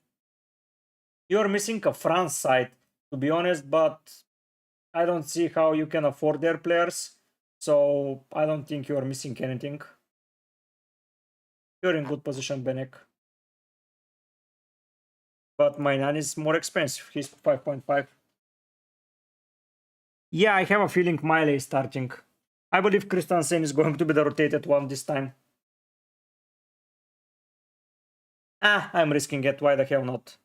You're missing a France side, to be honest, but I don't see how you can afford their players. So I don't think you're missing anything. You're in good position, Benek. But my Nan is more expensive. He's 5.5. Yeah, I have a feeling Miley is starting. I believe Christensen is going to be the rotated one this time. I'm risking it. Why the hell not?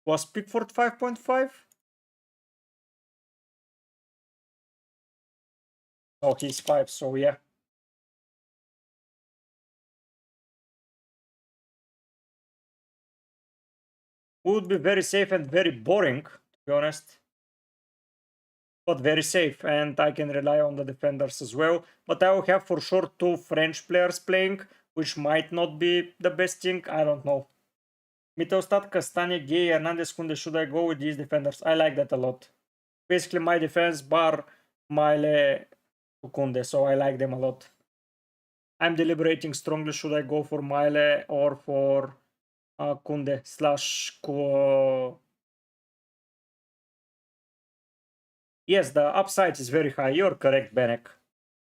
Was Pickford 5.5? Oh, he's 5, so yeah. Would be very safe and very boring, to be honest. But very safe, and I can rely on the defenders as well. But I will have for sure 2 French players playing, which might not be the best thing. I don't know. Mittelstadt, Castagne, Gay, Hernandez, Kunde. Should I go with these defenders? I like that a lot. Basically, my defense bar Maile Kunde, so I like them a lot. I'm deliberating strongly. Should I go for Maile or for Kunde slash Yes, the upside is very high. You're correct, Benek.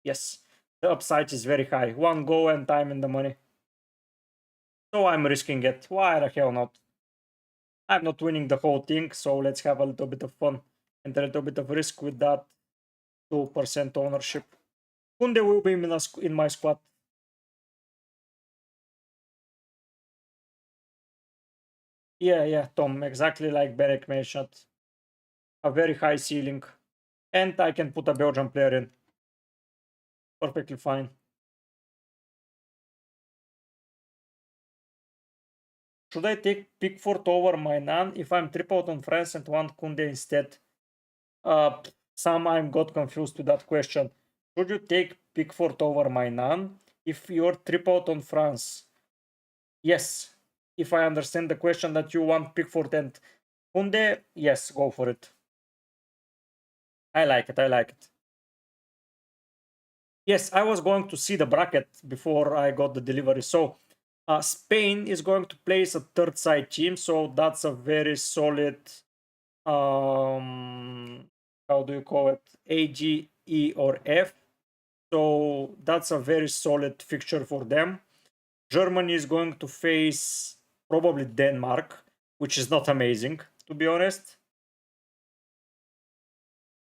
Yes, the upside is very high. 1 go and I'm in the money. So I'm risking it. Why the hell not? I'm not winning the whole thing, so let's have a little bit of fun and a little bit of risk with that 2% ownership. Kunde will be in my squad. Yeah, Tom, exactly like Benek mentioned. A very high ceiling. And I can put a Belgian player in. Perfectly fine. Should I take Pickford over my Nan if I'm tripled on France and want Kunde instead? Sam, I'm got confused with that question. Should you take Pickford over my Nan if you're tripled on France? Yes. If I understand the question that you want Pickford and Kunde, yes, go for it. I like it. Yes, I was going to see the bracket before I got the delivery. So Spain is going to place a third side team. So that's a very solid, how do you call it? A, G, E, or F. So that's a very solid fixture for them. Germany is going to face probably Denmark, which is not amazing, to be honest.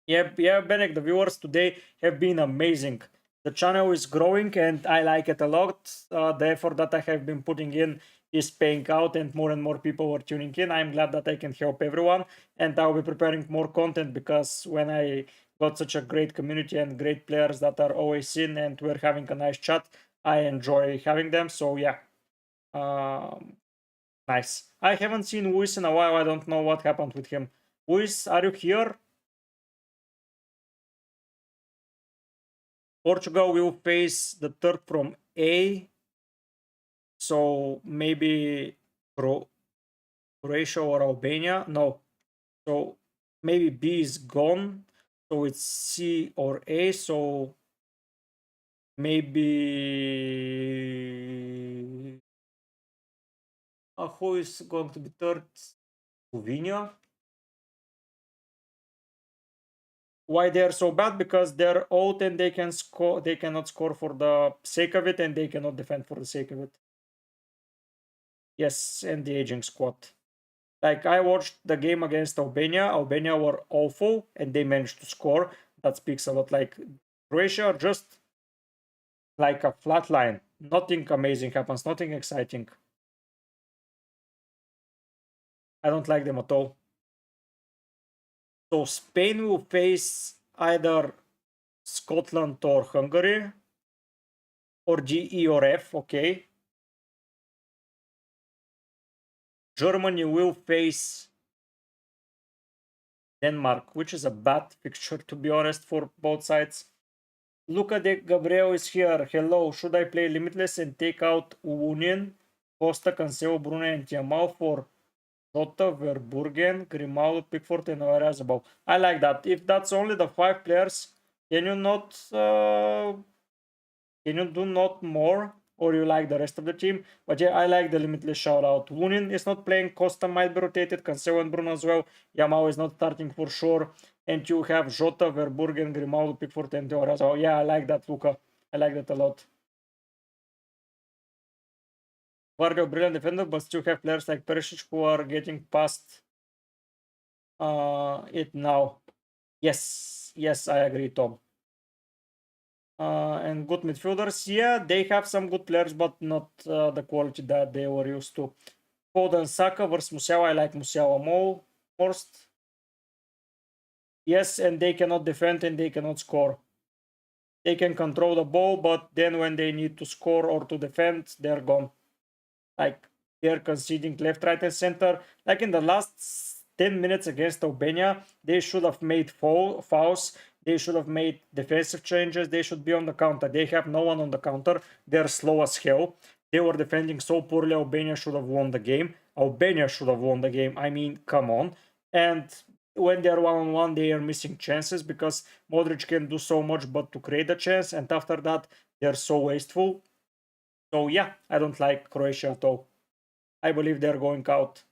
Yeah, Benek, the viewers today have been amazing. The channel is growing and I like it a lot. The effort that I have been putting in is paying out and more people are tuning in. I'm glad that I can help everyone and I'll be preparing more content because when I got such a great community and great players that are always in and we're having a nice chat, I enjoy having them. So yeah, nice. I haven't seen Luis in a while. I don't know what happened with him. Luis, are you here? Portugal will face the third from A, so maybe Croatia or Albania. No, so maybe B is gone, so it's C or A. So maybe who is going to be third? Slovenia. Why they are so bad? Because they're old and they can score. They cannot score for the sake of it, and they cannot defend for the sake of it. Yes, and the aging squad. Like I watched the game against Albania. Albania were awful and they managed to score. That speaks a lot. Like Croatia, just like a flat line. Nothing amazing happens. Nothing exciting. I don't like them at all. So Spain will face either Scotland or Hungary, or G, E, or F. Okay. Germany will face Denmark, which is a bad fixture to be honest for both sides. Luca de Gabriel is here. Hello, should I play Limitless and take out Union, Costa, Cancelo, Bruno, and Yamal for Jota, Verburgen, Grimaldo, Pickford, and Oyarzabal? I like that. If that's only the 5 players, can you not can you do not more? Or you like the rest of the team? But yeah, I like the Limitless shout out. Lunin is not playing, Costa might be rotated, Cancelo and Bruno as well. Yamal is not starting for sure. And you have Jota, Verburgen, Grimaldo, Pickford, and Oyarzabal. Yeah, I like that, Luca. I like that a lot. Vardy, brilliant defender, but still have players like Perisic who are getting past it now. Yes, I agree, Tom. And good midfielders, yeah, they have some good players, but not the quality that they were used to. Foden, Saka versus Musiala, I like Musiala most. Yes, and they cannot defend and they cannot score. They can control the ball, but then when they need to score or to defend, they're gone. Like they're conceding left, right, and center. Like in the last 10 minutes against Albania, they should have made fouls. They should have made defensive changes. They should be on the counter. They have no one on the counter. They're slow as hell. They were defending so poorly. Albania should have won the game. Albania should have won the game. I mean, come on. And when they're one-on-one, they are missing chances because Modric can do so much but to create a chance. And after that, they're so wasteful. So yeah, I don't like Croatia at all. I believe they're going out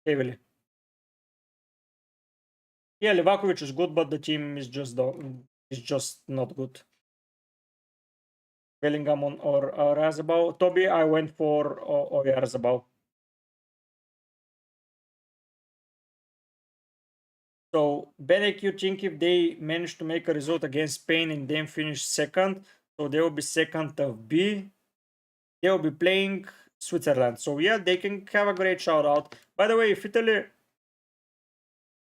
heavily. Yeah, Livakovic is good, but the team is just not good. Bellingham on or Razabal. Toby, I went for Razabal. So, Benek, you think if they manage to make a result against Spain and then finish second, so they will be second of B, they will be playing Switzerland. So, yeah, they can have a great shout out. By the way, if Italy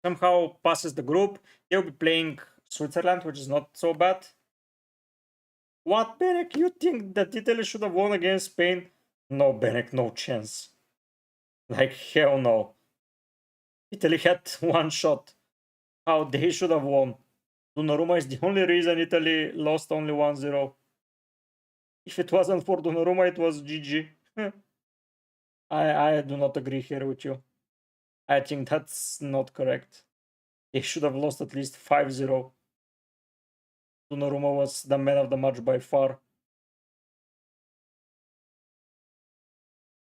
somehow passes the group, they'll be playing Switzerland, which is not so bad. What, Benek? You think that Italy should have won against Spain? No, Benek, no chance. Like, hell no. Italy had one shot. How they should have won. Donnarumma is the only reason Italy lost only 1-0. If it wasn't for Donnarumma, it was GG. I do not agree here with you. I think that's not correct. They should have lost at least 5-0. Donnarumma was the man of the match by far.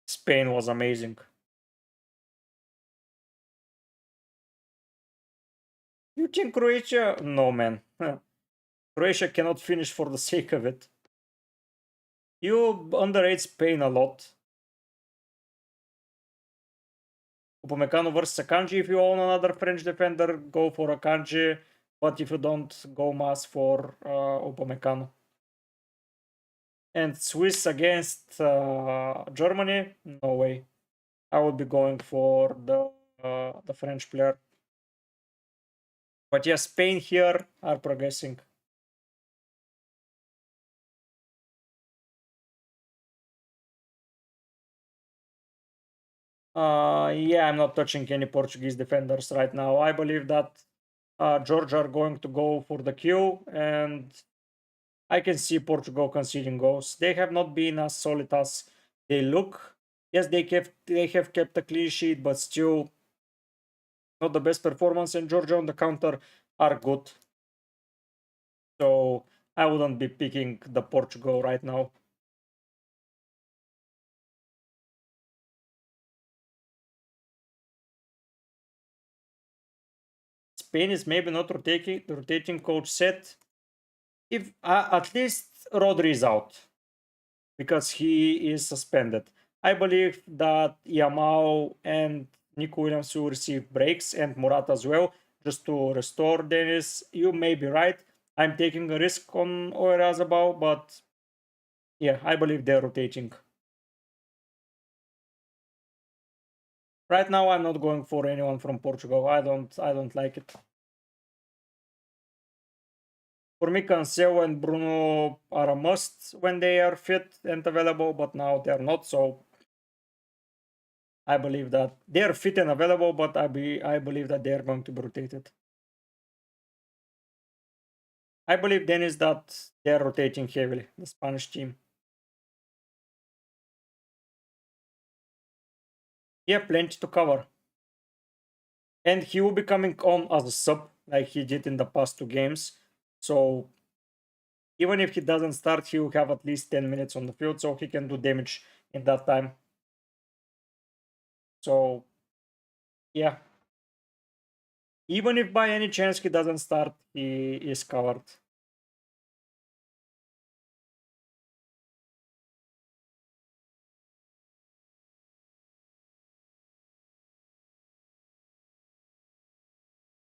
Spain was amazing. You think Croatia? No, man. Croatia cannot finish for the sake of it. You underrate Spain a lot. Upamecano versus Akanji. If you own another French defender, go for Akanji. But if you don't, go mass for Upamecano. And Swiss against Germany? No way. I would be going for the French player. But yeah, Spain here are progressing. Yeah, I'm not touching any Portuguese defenders right now. I believe that Georgia are going to go for the Q, and I can see Portugal conceding goals. They have not been as solid as they look. Yes, they have kept a clean sheet, but still not the best performance. And Georgia on the counter are good, so I wouldn't be picking the Portugal right now. Spain is maybe not rotating coach set. If at least Rodri is out because he is suspended. I believe that Yamal and Nico Williams will receive breaks and Murat as well, just to restore Dennis. You may be right. I'm taking a risk on Oyarzabal, but yeah, I believe they're rotating. Right now, I'm not going for anyone from Portugal. I don't like it. For me, Cancelo and Bruno are a must when they are fit and available, but now they are not. So I believe that they are fit and available, but I believe that they are going to be rotated. I believe Dennis that they are rotating heavily, the Spanish team. Yeah, plenty to cover. And he will be coming on as a sub, like he did in the past 2 games. So even if he doesn't start, he will have at least 10 minutes on the field, so he can do damage in that time. So yeah. Even if by any chance he doesn't start, he is covered.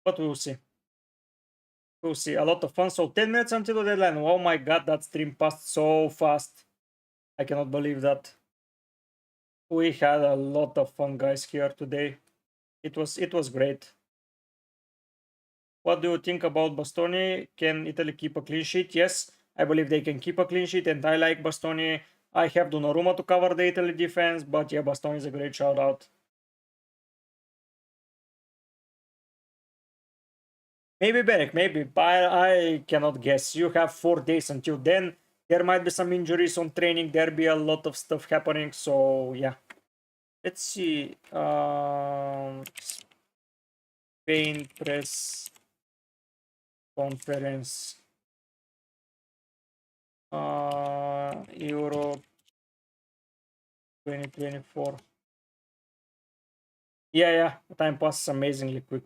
But we'll see. We'll see. A lot of fun. So 10 minutes until the deadline. Oh my god, that stream passed so fast. I cannot believe that. We had a lot of fun, guys, here today. It was great. What do you think about Bastoni? Can Italy keep a clean sheet? Yes, I believe they can keep a clean sheet, and I like Bastoni. I have Donnarumma to cover the Italy defense, but yeah, Bastoni is a great shout out. Maybe Berek, maybe. I cannot guess. You have 4 days until then. There might be some injuries on training. There'll be a lot of stuff happening. So yeah. Let's see. Spain press conference. Europe 2024. Yeah. Time passes amazingly quick.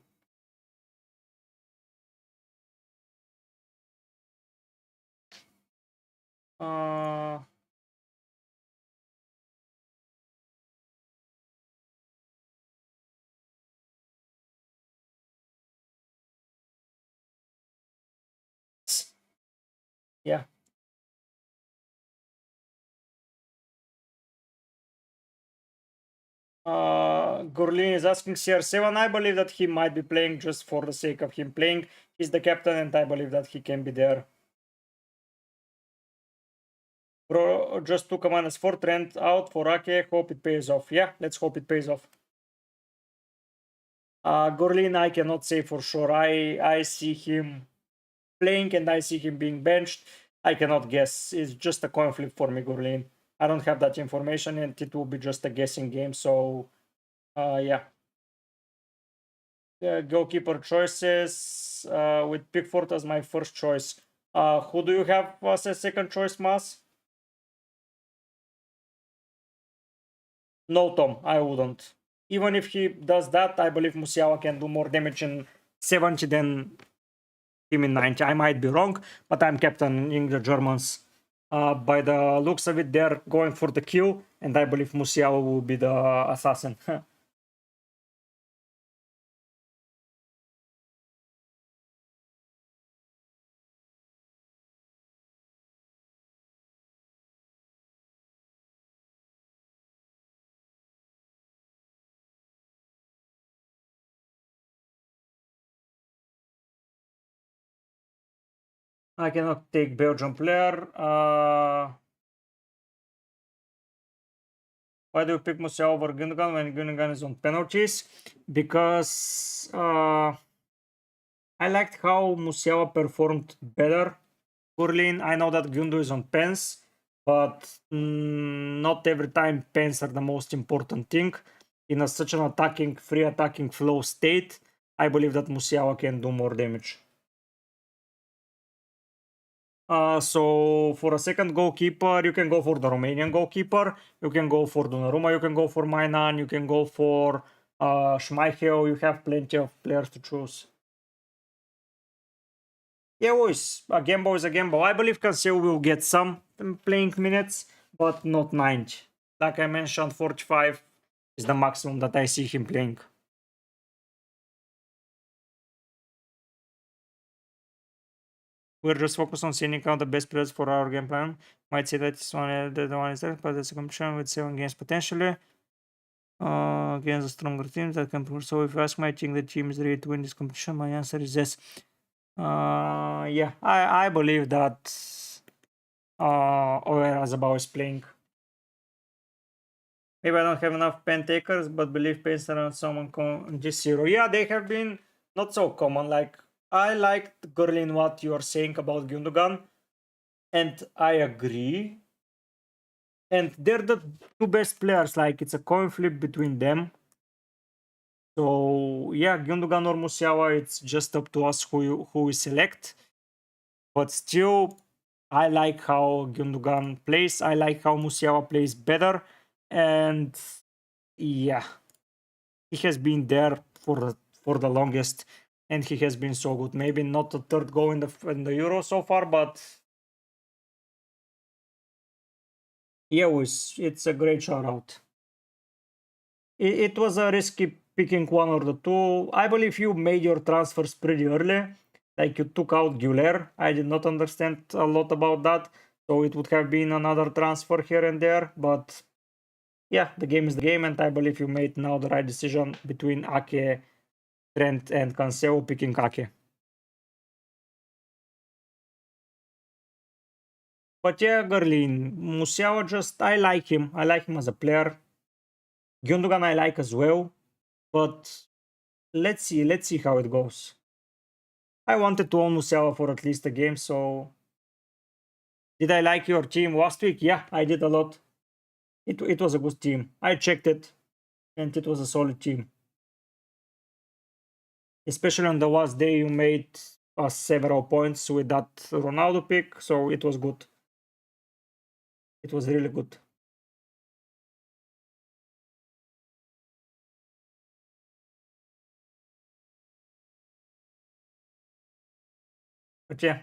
Uh, yeah. Gurlin is asking CR7. I believe that he might be playing just for the sake of him playing. He's the captain, and I believe that he can be there. Bro, just took a -4 trend out for Ake. Hope it pays off. Yeah, let's hope it pays off. Gurlin, I cannot say for sure. I see him playing and I see him being benched. I cannot guess. It's just a coin flip for me, Gurlin. I don't have that information, and it will be just a guessing game. So, yeah. Goalkeeper choices with Pickford as my first choice. Who do you have as a second choice, Mas? No, Tom, I wouldn't. Even if he does that, I believe Musiala can do more damage in 70 than him in 90. I might be wrong, but I'm captaining the Germans. By the looks of it, they're going for the kill, and I believe Musiala will be the assassin. I cannot take Belgium player. Why do you pick Musiala over Gundogan when Gundogan is on penalties? Because I liked how Musiala performed better. Kurlin, I know that Gundo is on pens, but not every time pens are the most important thing. In such an attacking, free attacking flow state, I believe that Musiala can do more damage. So for a second goalkeeper, you can go for the Romanian goalkeeper, you can go for Donnarumma, you can go for Mainan, you can go for Schmeichel, you have plenty of players to choose. Yeah, always a gamble is a gamble. I believe Cancelo will get some playing minutes, but not 90. Like I mentioned, 45 is the maximum that I see him playing. We're just focused on seeing out the best players for our game plan. Might say that this one, the one is there, but it's a competition with 7 games potentially. Against a stronger team that can prove. So if you ask me, I think the team is ready to win this competition. My answer is yes. Yeah, I believe that Oyarzabal is playing. Maybe I don't have enough pen takers, but believe pens are someone G0. Yeah, they have been not so common. Like, I liked, Gerlin, what you are saying about Gundogan, and I agree. And they're the two best players. Like, it's a coin flip between them. So yeah, Gundogan or Musiala, it's just up to us who we select. But still, I like how Gundogan plays. I like how Musiala plays better, and yeah, he has been there for the longest, and he has been so good. Maybe not the third goal in the Euro so far, but yeah, it's a great shout out. It was a risky picking one or the two. I believe you made your transfers pretty early. Like you took out Güler. I did not understand a lot about that. So it would have been another transfer here and there. But yeah, the game is the game. And I believe you made now the right decision between Ake, Trent, and Cancelo picking Ake. But yeah, Gerlin, Musiala just, I like him. I like him as a player. Gundogan I like as well. But let's see how it goes. I wanted to own Musiala for at least a game, so... Did I like your team last week? Yeah, I did a lot. It was a good team. I checked it, and it was a solid team. Especially on the last day, you made us several points with that Ronaldo pick, so it was good. It was really good. But yeah,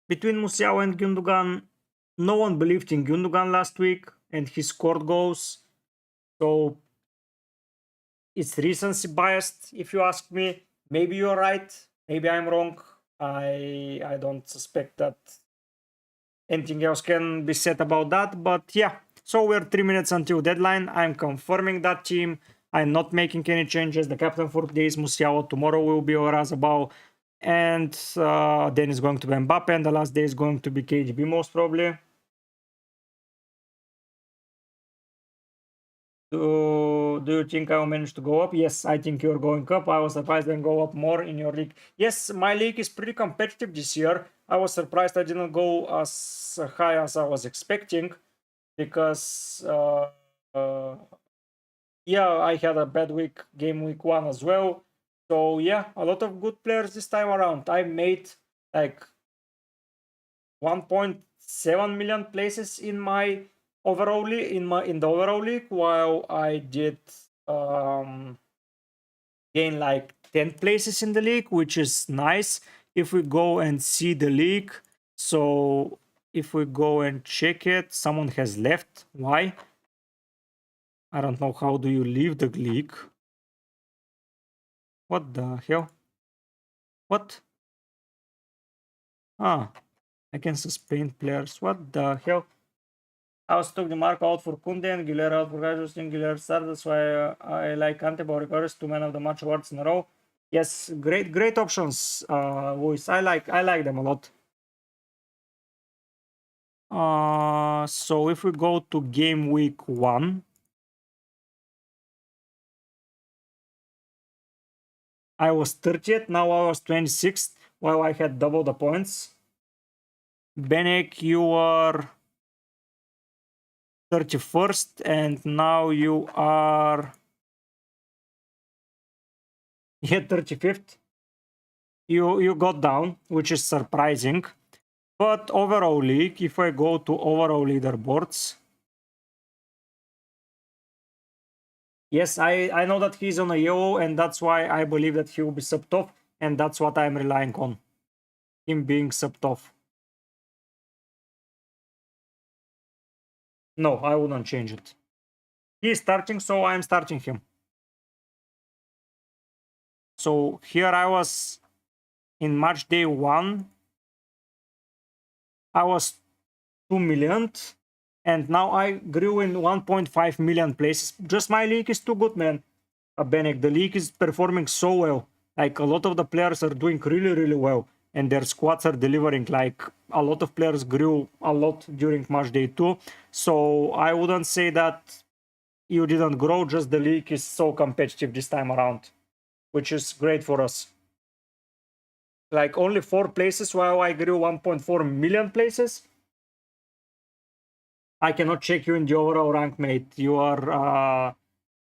between Musiala and Gundogan, no one believed in Gundogan last week, and he scored goals. So it's recency biased, if you ask me. Maybe you're right. Maybe I'm wrong. I don't suspect that anything else can be said about that. But yeah, so we're 3 minutes until deadline. I'm confirming that team. I'm not making any changes. The captain for today is Musiala. Tomorrow will be Orazabal. And then it's going to be Mbappe. And the last day is going to be KGB most probably. Do you think I will manage to go up? Yes, I think you're going up. I was surprised I didn't go up more in your league. Yes, my league is pretty competitive this year. I was surprised I didn't go as high as I was expecting because, yeah, I had a bad week, game week 1 as well. So yeah, a lot of good players this time around. I made like 1.7 million places in my overall league, in the overall league, while I did gain like 10 places in the league, which is nice. If we go and see the league, so if we go and check it, someone has left. Why? I don't know. How do you leave the league? What the hell? What? Ah, I can suspend players. What the hell? I was took the mark out for Kunde and Guilherme out for Gajos and Guilherme started. That's why I like Antebo recovers 2 men of the match awards in a row. Yes, great options, Luis. I like them a lot. So if we go to game week 1, I was 30th, now I was 26th, while I had double the points. Benek, you are 31st, and now you are 35th. You got down, which is surprising. But overall league, if I go to overall leaderboards, yes, I know that he's on a yellow, and that's why I believe that he will be sub top, and that's what I'm relying on, him being sub top. No, I wouldn't change it. He is starting, so I'm starting him. So here I was in match day 1. I was 2 millionth, and now I grew in 1.5 million places. Just my league is too good, man. Benek, the league is performing so well. Like, a lot of the players are doing really well, and their squads are delivering. Like, a lot of players grew a lot during match day 2. So I wouldn't say that you didn't grow, just the league is so competitive this time around, which is great for us. Like, only 4 places while I grew 1.4 million places. I cannot check you in the overall rank, mate. You are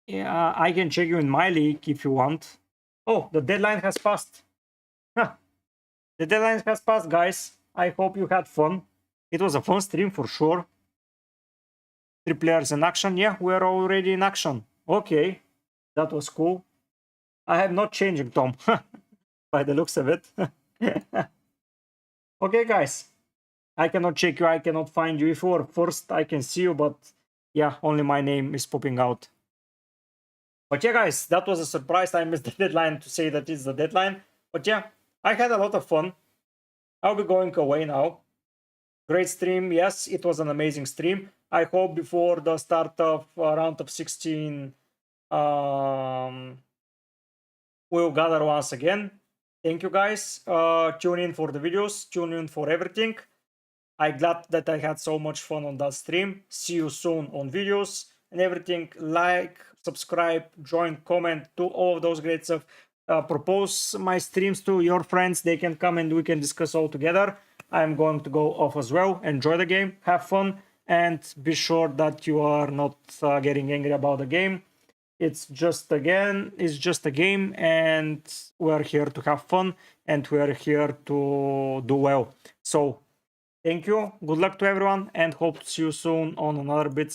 yeah, I can check you in my league if you want. Oh, the deadline has passed. Huh. The deadline has passed, guys. I hope you had fun. It was a fun stream for sure. 3 players in action. Yeah, we're already in action. Okay, that was cool. I am not changing, Tom, by the looks of it. Okay, guys. I cannot check you. I cannot find you. If you were first, I can see you, but yeah, only my name is popping out. But yeah, guys, that was a surprise. I missed the deadline to say that it's the deadline. But yeah, I had a lot of fun. I'll be going away now. Great stream. Yes, it was an amazing stream. I hope before the start of round of 16, we'll gather once again. Thank you, guys. Tune in for the videos. Tune in for everything. I'm glad that I had so much fun on that stream. See you soon on videos and everything. Like, subscribe, join, comment, do all of those great stuff. Propose my streams to your friends. They can come and we can discuss all together. I'm going to go off as well. Enjoy the game, have fun, and be sure that you are not getting angry about the game. It's just a game, and we're here to have fun, and we're here to do well. So thank you, good luck to everyone, and hope to see you soon on another bits